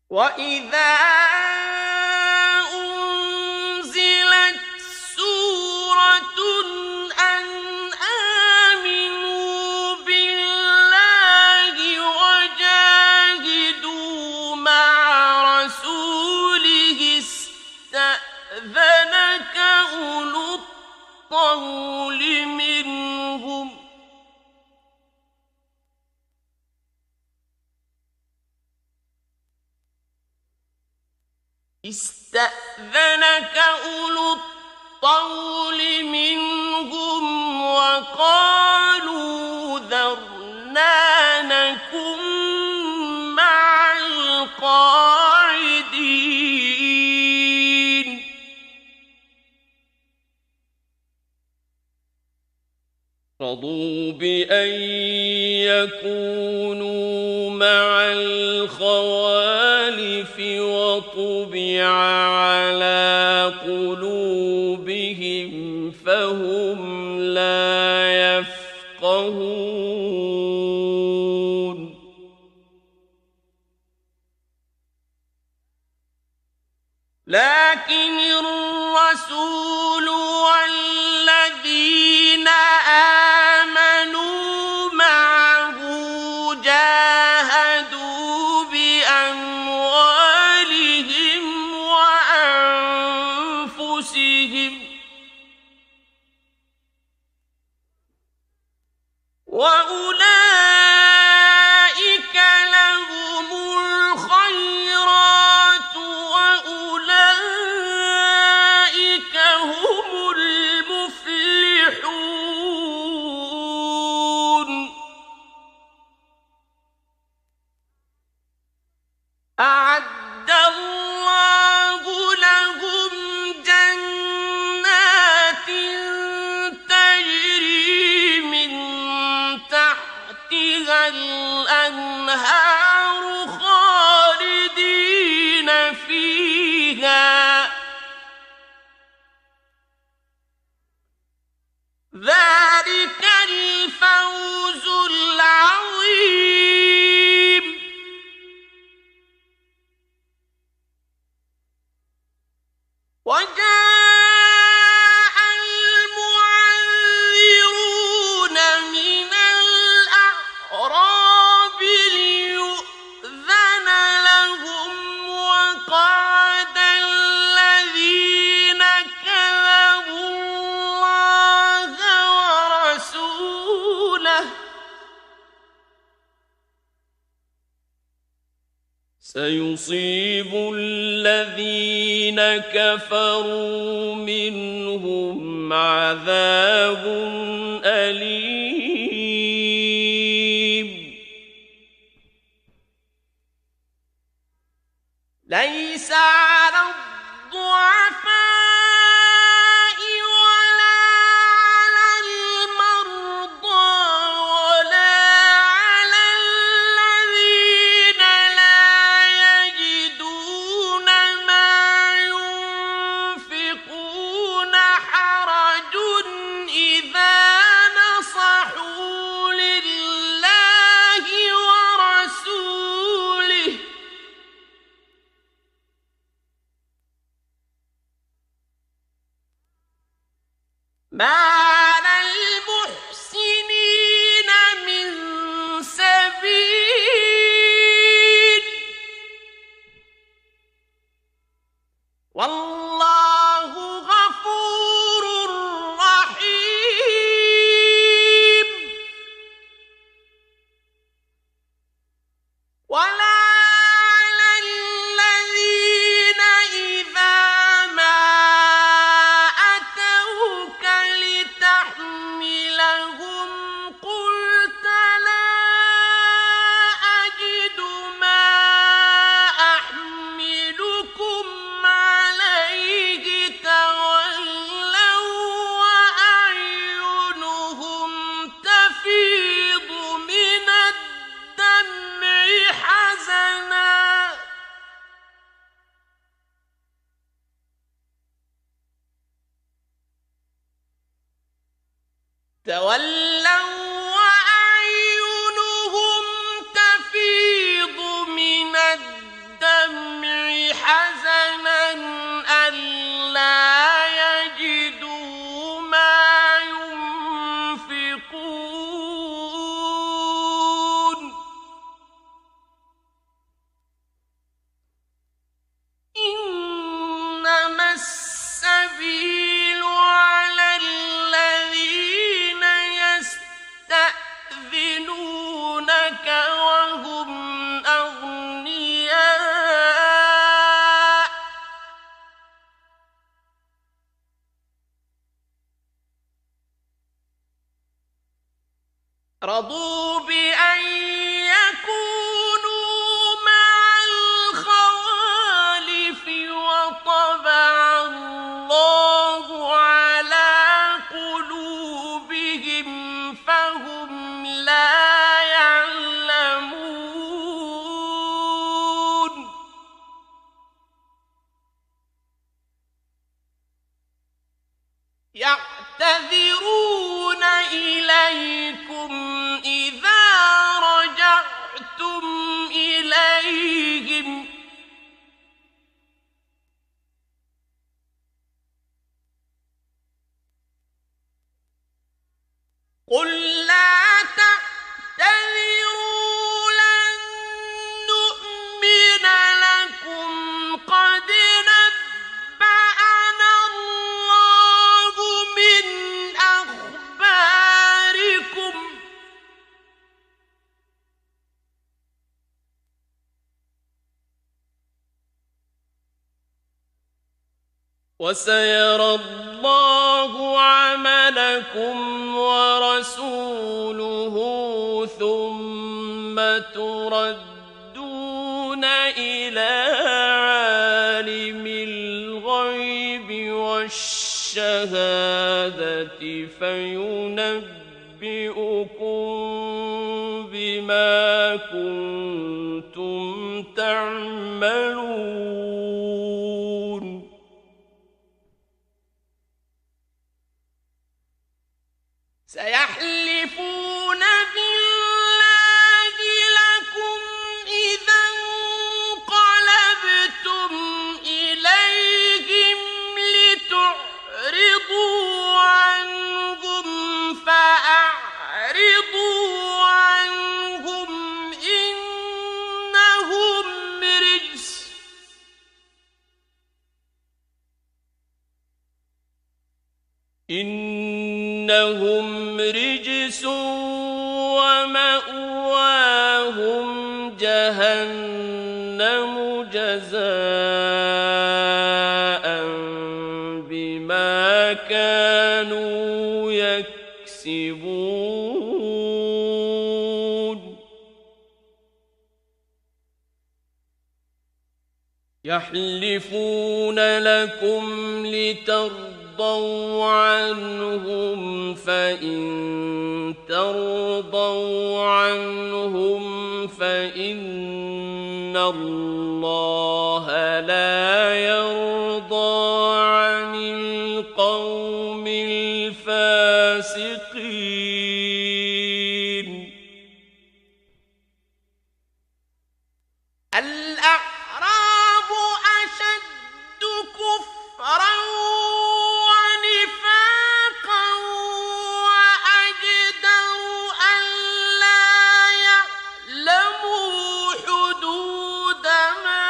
وإذا أنزلت سورة أن آمنوا بالله وجاهدوا مع رسوله استأذنك أولو الطول منهم وقالوا ذرنا نكن مع القاعدين رضوا بأن يكونوا مع الخوالف وطبع على قلوبهم فهم لا يفقهون لكن الرسول والذين آمنوا معه جاهدوا بأموالهم وأنفسهم وأولئك لهم الخيرات وأولئك هم المفلحون أعد الله لهم جنات تجري من تحتها الأنهار خالدين فيها ذلك الفوز العظيم سيصيب الذين كفروا منهم عذاب أليم. ليس على الضعفاء ما على المحسنين من سبيل والله غفور رحيم. ولا تولوا وأعينهم تفيض من الدمع حزنا ألا يجدوا ما ينفقون. إنما السبيل على الذين يستأذنونك وهم أغنياء رضوا بأن يكونوا مع الخوالف وطبع الله على قلوبهم فهم لا يعلمون. يعتذرون إليكم إذا رجعتم إليهم قل لا تعتذروا لن نؤمن لكم قد نبأنا الله من أخباركم وسيرى الله عملكم ورسوله ثم تردون إلى عالم الغيب والشهادة فينبئكم بما كنتم تعملون. سيحلفون بالله لكم إذا انقلبتم إليهم لتعرضوا عنهم فأعرضوا عنهم إنهم رجس إنهم رجس ومأواهم جهنم يحلفون لكم لترضوا عنهم فإن ترضوا عنهم فإن الله لا يرضى عن القوم الفاسقين. الأعراب أشد كفرا ونفاقا وأجدر ألا يعلموا حدود ما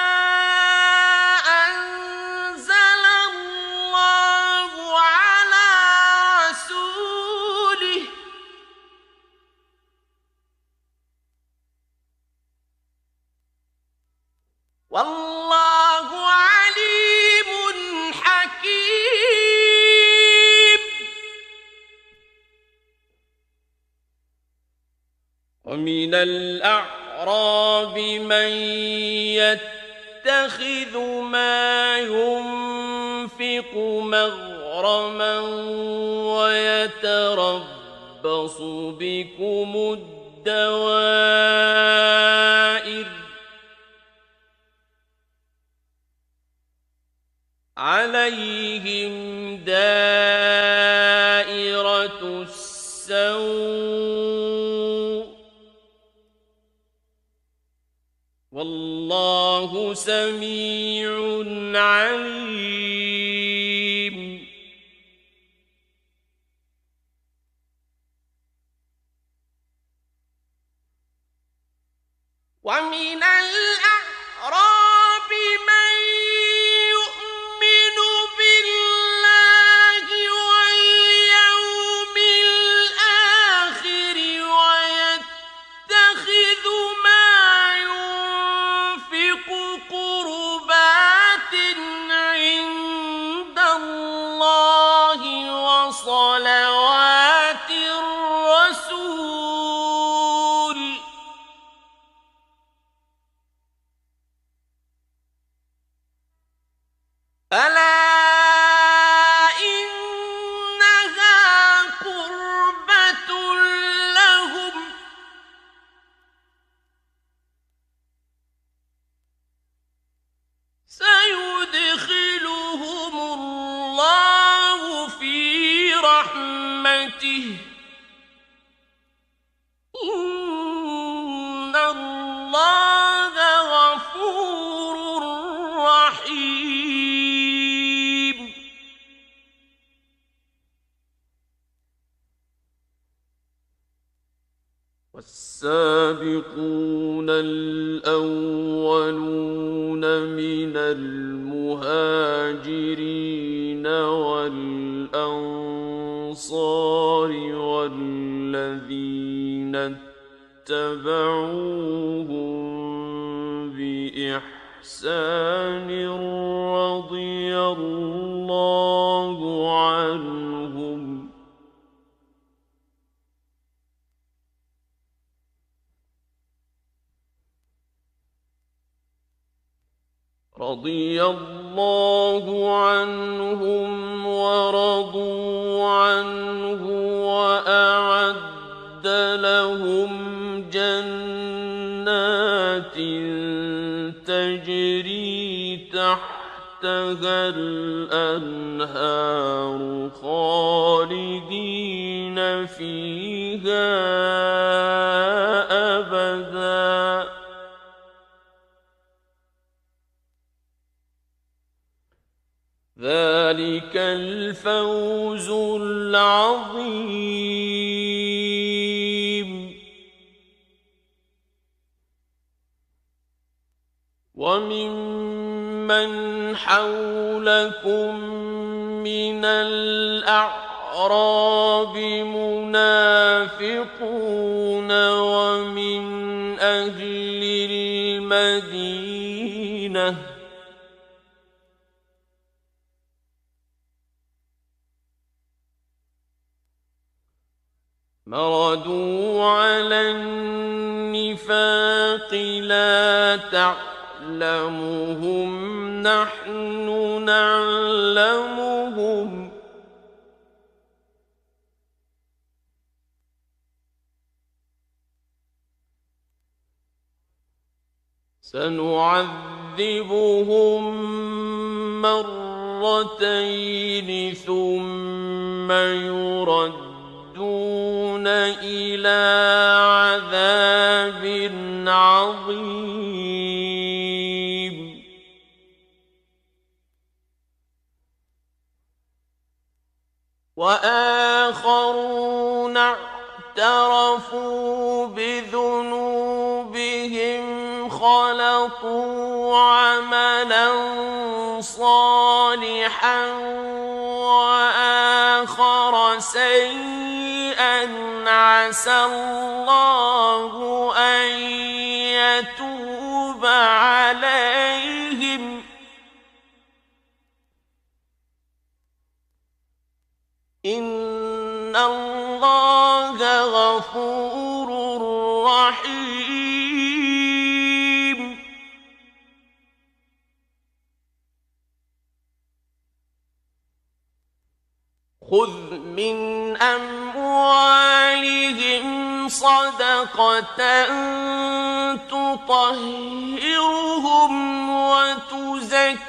أنزل الله على رسوله والله عليم حكيم. ومن الأعراب من يتخذ ما ينفق مغرما ويتربص بكم الدوائر عليهم دائرة السوء والله سميع عليم. ومن الأعراب من يؤمن بالله واليوم الآخر ويتخذ ما ينفق قربات عند الله وصلوات الرسول ألا إنها قربة لهم سيدخلهم الله في رحمته إن الله غفور رحيم. والسابقون الأولون من المهاجرين والأنصار والذين اتبعوهم بإحسان رضي الله عنهم ورضوا عنه وأعد لهم جنات تجري تحتها الأنهار خالدين فيها أبدا ذلك الفوز العظيم. وممن حولكم من الأعراب منافقون ومن أهل المدينة مردوا على النفاق لا تعلمهم نحن نعلمهم سنعذبهم مرتين ثم يردون إلى عذاب عظيم وآخرون اعترفوا بذنوبهم خلطوا عملا صالحا وآخر سيئا عسى الله أن يتوب عليهم إن الله غفور رحيم خذ من أموالهم صدقة تطهرهم وتزكيهم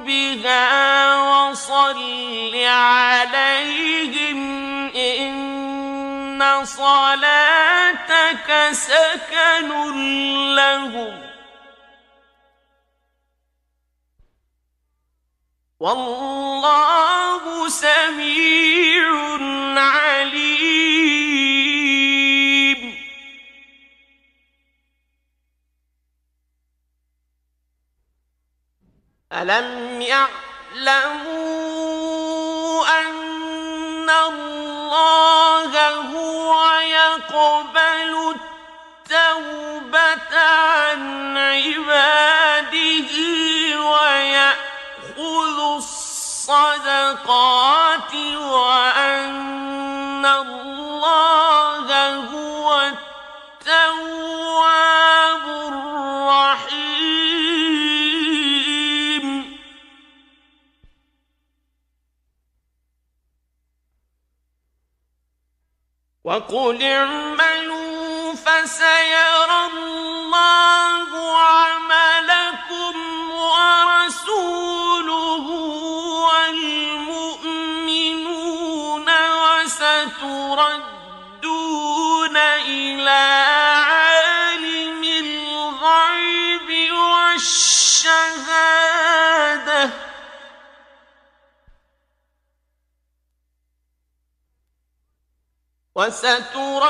بها وصل عليهم إن صلاتك سكن لهم والله سميع عليم ألم يعلموا أن الله هو يقبل التوبة عن عباده ويأخذ الصدقات وأن الله هو التواب الرحيم وقل اعملوا فسيرى الله عملكم ورسوله والمؤمنون وستردون إلى عالم الغيب والشهادة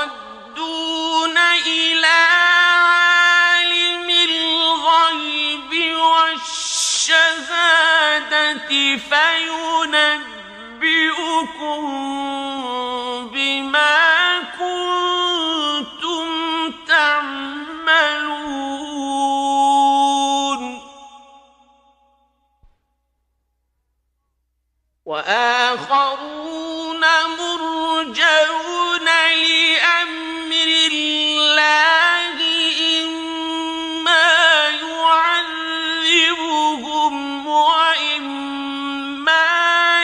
وستردون إلى عالم الغيب والشهادة فينبئكم بما كنتم تعملون وآخرون مرجون لأمر الله إما يعذبهم وإما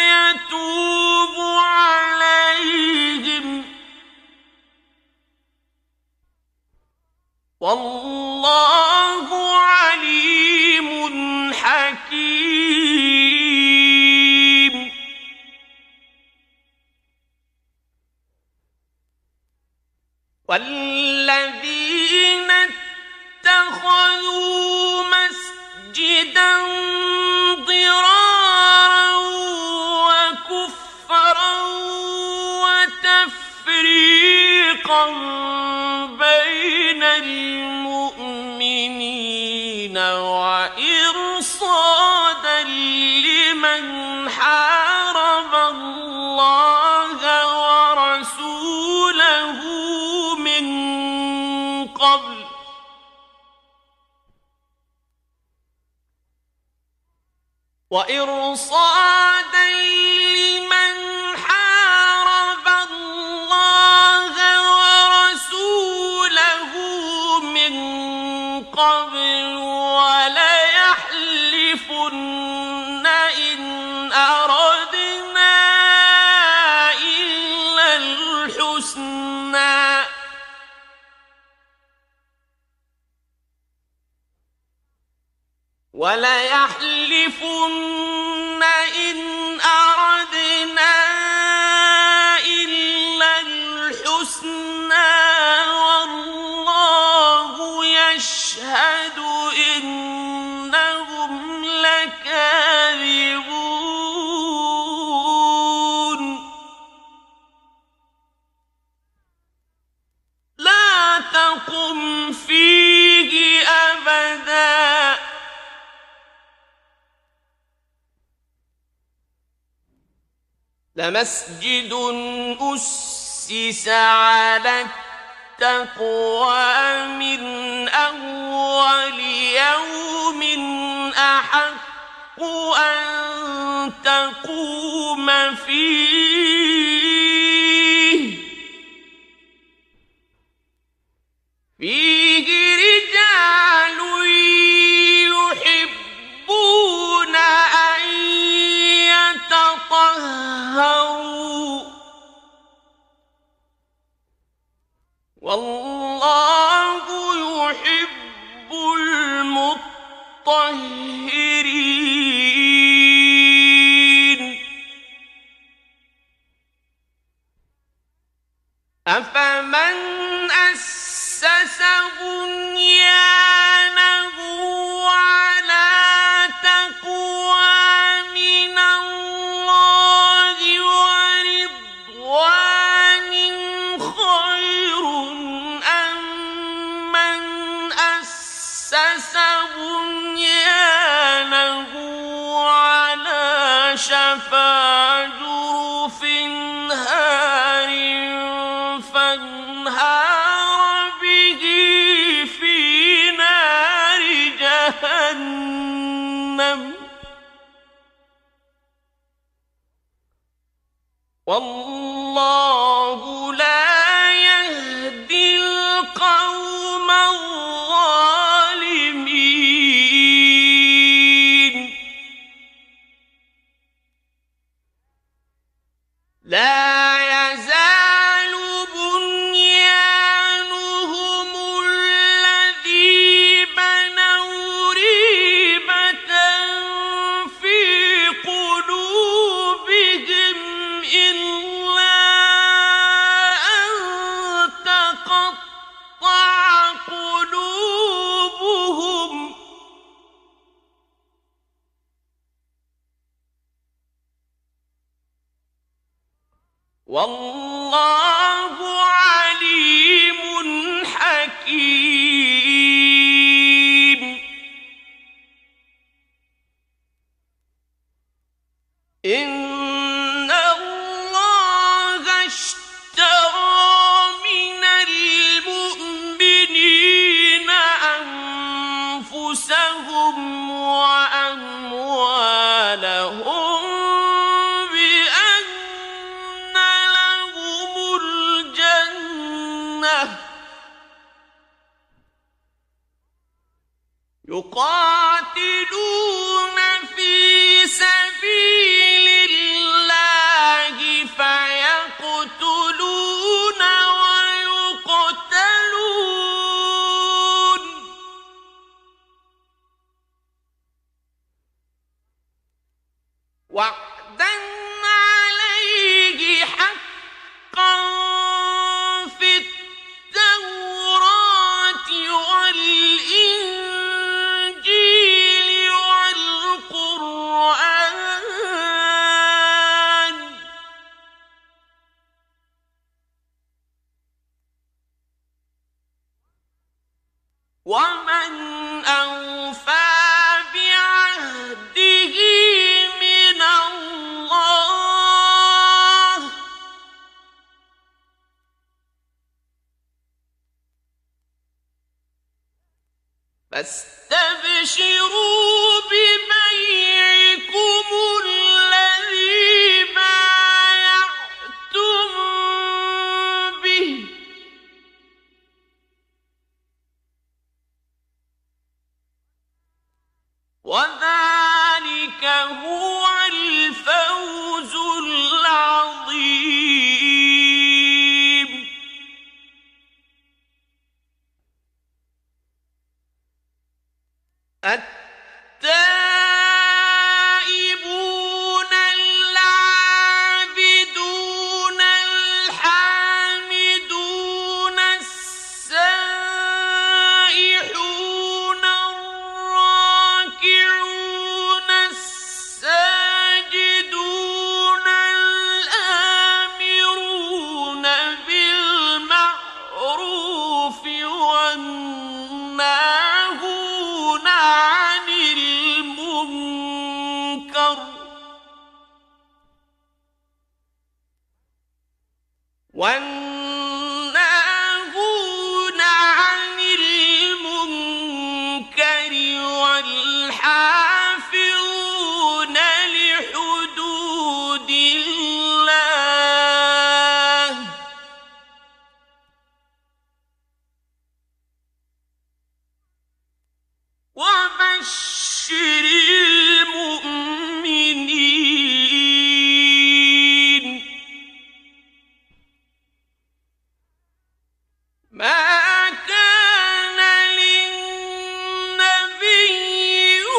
يتوب عليهم والله عليم حكيم والذين اتخذوا مسجدا ضرارا وكفرا وتفريقا بين المؤمنين وإرصادا لمن حارب الله ورسوله من قبل وإرصادا لمن حارب الله ورسوله من قبل الحسنى وليحلفن إن أردنا إلا الحسنى والله يشهد إنهم لكاذبون لا تقم فيه أبداً لمسجد أسس على التقوى من أول يوم أحق أن تقوم فيه رجال يحبون أن يتطهروا والله يحب المطهرين أفمن أسس بنيانه على تقوى من الله ورضوان خير أم من أسس بنيانه على شفا جرف هار فانهار به في نار جهنم والله لا يهدي القوم الظالمين لا يزال بنيانهم الذي بنوا ريبة في قلوبهم إلا أن تقطع قلوبهم والله عليم حكيم إن الله اشترى من المؤمنين أنفسهم وأموالهم يقاتلون في سبيل الله فيقتلون ويقتلون وعدا عليه حقا في التوراة والإنجيل والقرآن ومن أوفى بعهده من الله فاستبشروا ببيعكم الذي بايعتم به وذلك هو الفوز العظيم التائبون العابدون الحامدون السائحون الراكعون الساجدون الآمرون بالمعروف والناهون عن المنكر والحافظون لحدود الله وبشر المؤمنين ما كان للنبي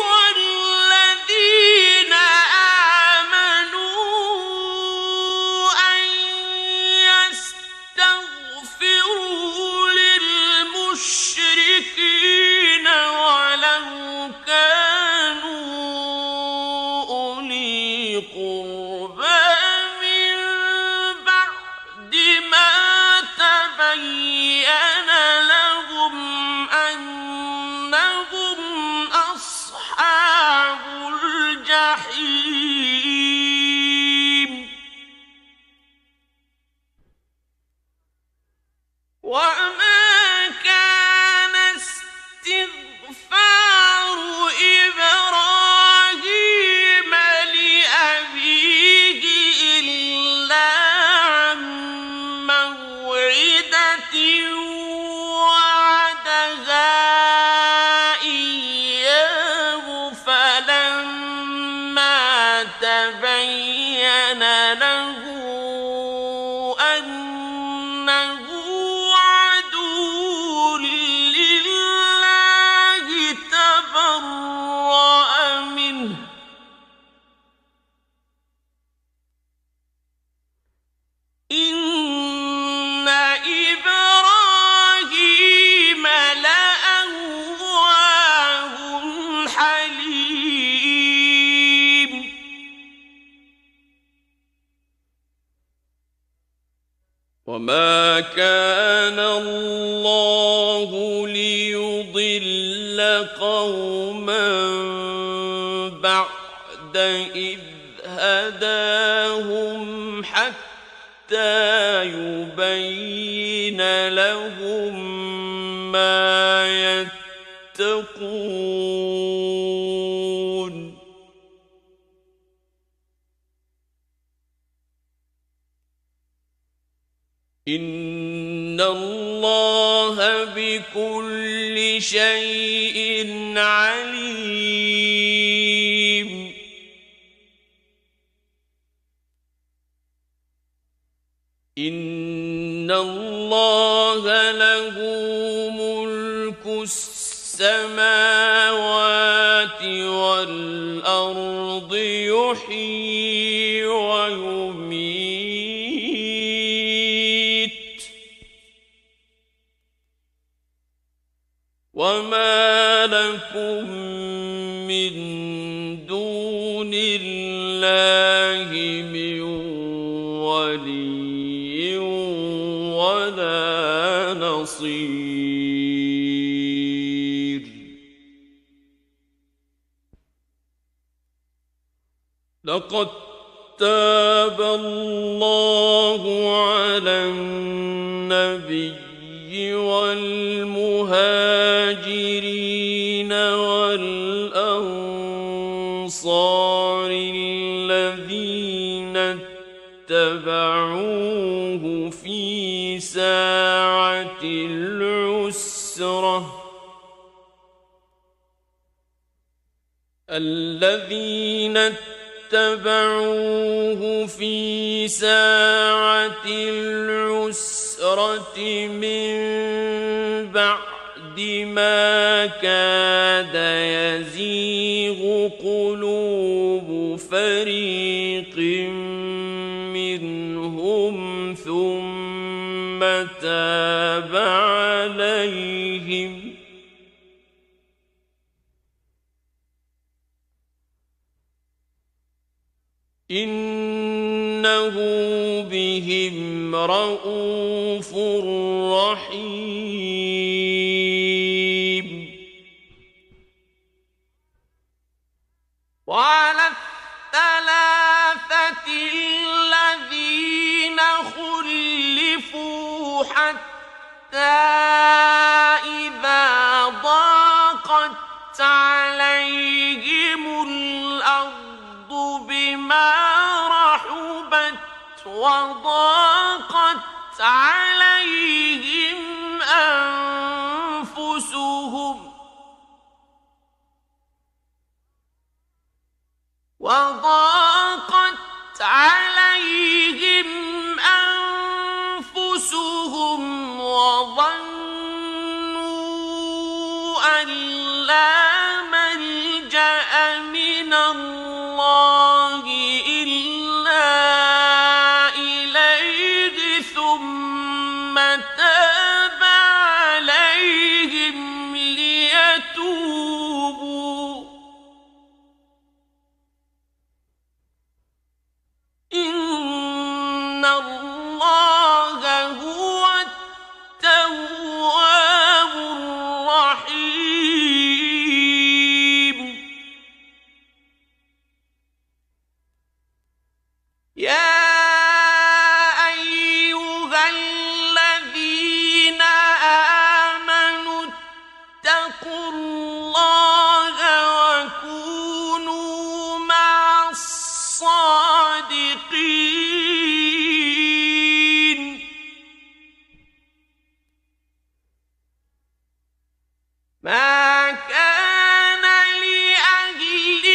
والذين آمنوا أن يستغفروا للمشركين ولو كانوا أولي قربى من بعد ما تبين لهم أنهم أصحاب الجحيم وما كان استغفار إبراهيم لأبيه إلا عن موعدة وعدها إياه فلما تبين له أنه عدو لله تبرأ منه إن إبراهيم لأواه حليم وما كان الله ليضل قوما بعد إذ هداهم حتى يبين لهم ما يتقون إن الله بكل شيء عليم إن الله له ملك السماوات والأرض يحيي ويميت وما لكم من دون الله من ولي ولا نصير لقد تاب الله على النبي والمهاجرين والأنصار الذين اتبعوه في ساعة العسرة في ساعة العسرة من بعد ما كاد يزيغ قلوب فريق منهم ثم تاب عليهم إنه بهم رءوف رحيم وعلى الثلاثة الذين خلفوا حتى إذا ضاقت عليهم الأرض بما رحبت وضاقت عليهم أنفسهم وظنوا أن لا ملجأ من الله إلا إليه ثم تاب عليهم ليتوبوا إن الله هو التواب الرحيم يا أيها الذين آمنوا اتقوا الله وكونوا مع الصادقين ما كان لأهل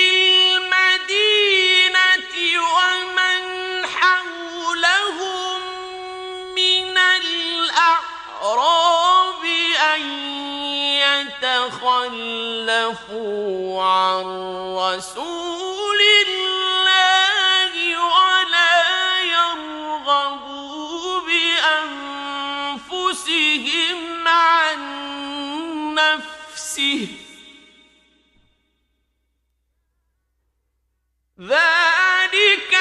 المدينة ومن حولهم من الأعراب أن يتخلفوا عن رسول الله ولا يرغبوا بأنفسهم عن نفسه ذلك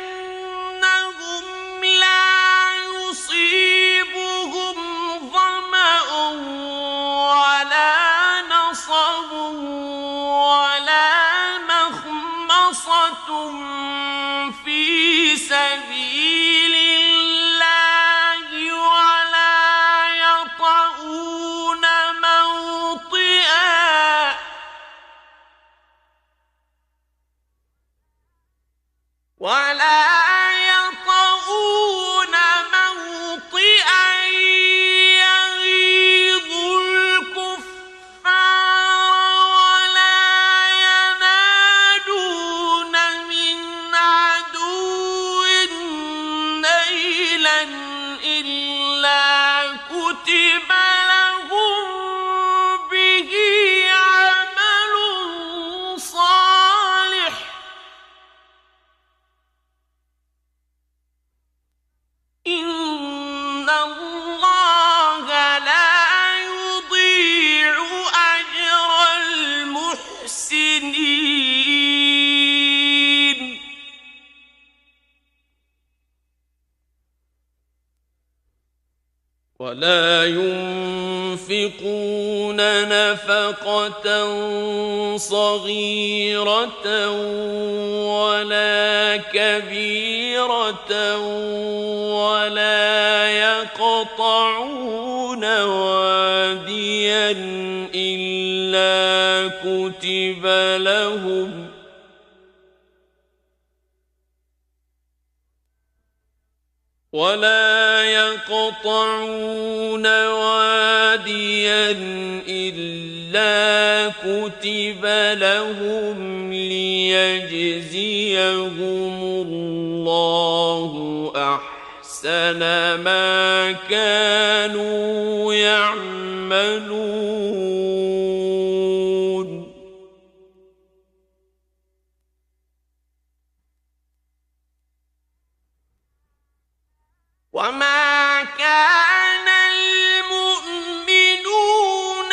بأنهم لا يصيبهم ظمأ ولا نصب ولا مخمصة في سبيل الله ولا يطؤون موطئا يغيظ الكفار ولا ينالون من عدو نيلا إلا كتب لهم به عمل صالح إن الله لا يضيع أجر المحسنين ولا ينفقون نفقة صغيرة ولا كبيرة ولا يقطعون واديا إلا كتب لهم ليجزيهم الله أحسن ما كانوا يعملون يعملون وما كان المؤمنون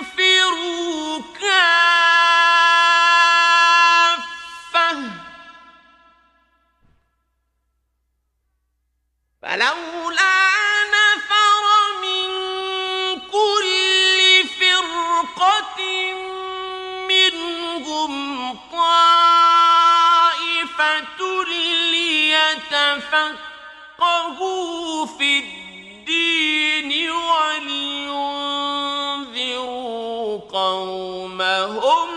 لينفروا كافة فلولا نفر من كل فرقة منهم طائفة ليتفقهوا في الدين ولينذروا قومهم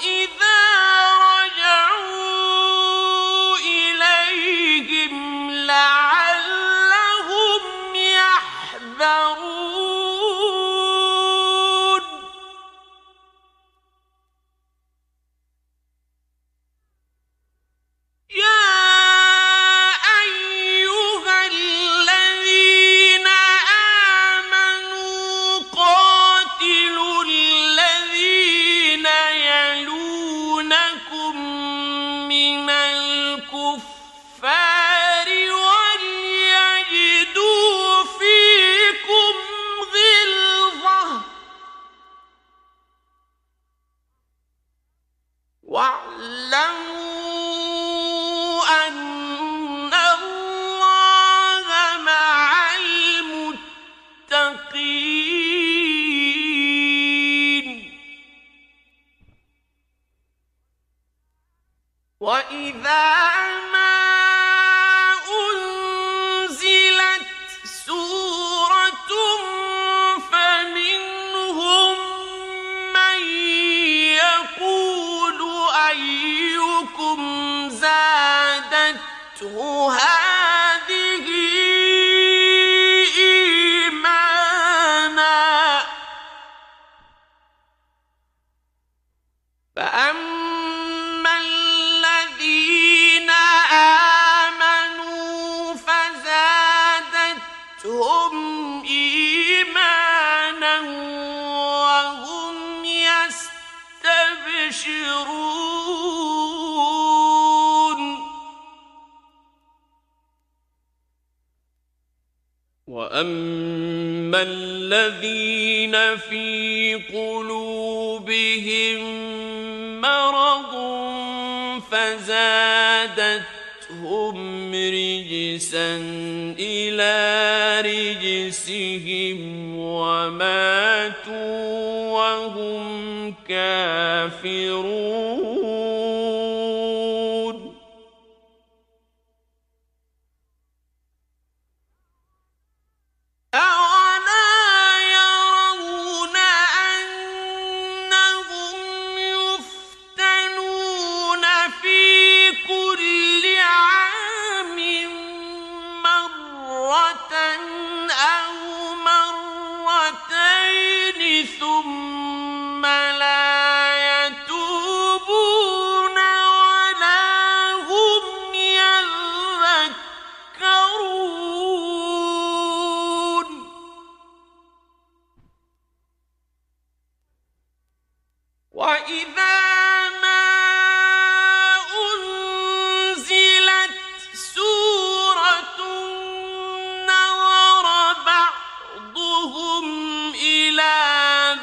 إذا رجعوا إليهم لعلهم يحذرون يا أيها الذين آمنوا قاتلوا الذين يلونكم من الكفار وليجدوا فيكم غلظة واعلموا أن الله مع المتقين وإذا ما أنزلت سورة فمنهم من يقول أيكم زادته هذه إيمانا فأما الذين آمنوا فزادتهم إيمانا وهم يستبشرون وأما الذين في قلوبهم مرض فزادتهم رجسا إلى رجسهم وماتوا وهم كافرون أولا يرون أنهم يفتنون في كل عام مرة أو مرتين ثم لا يتوبون ولا هم يذكرون وإذا ما أنزلت سورة نظر بعضهم إلى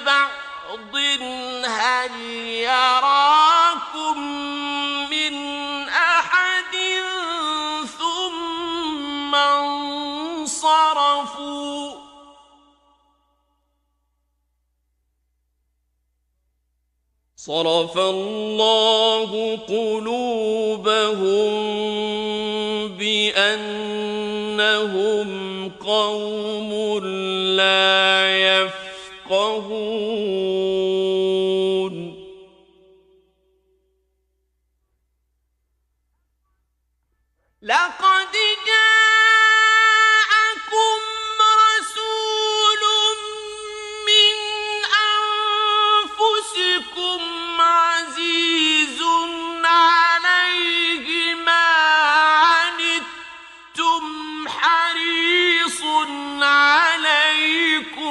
بعض هل يراكم من أحد ثم انصرفوا صرف الله قلوبهم بأنهم قوم لا يفقهون لقد جاءكم رسول من أنفسكم عزيز عليه ما عنتم حريص عليكم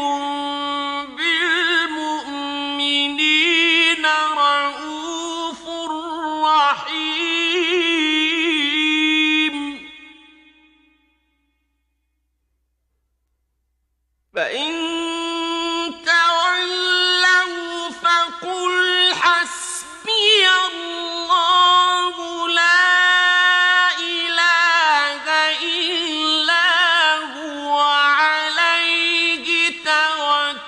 فإن تولوا فقل حسبي الله لا إله إلا هو عليه توكلت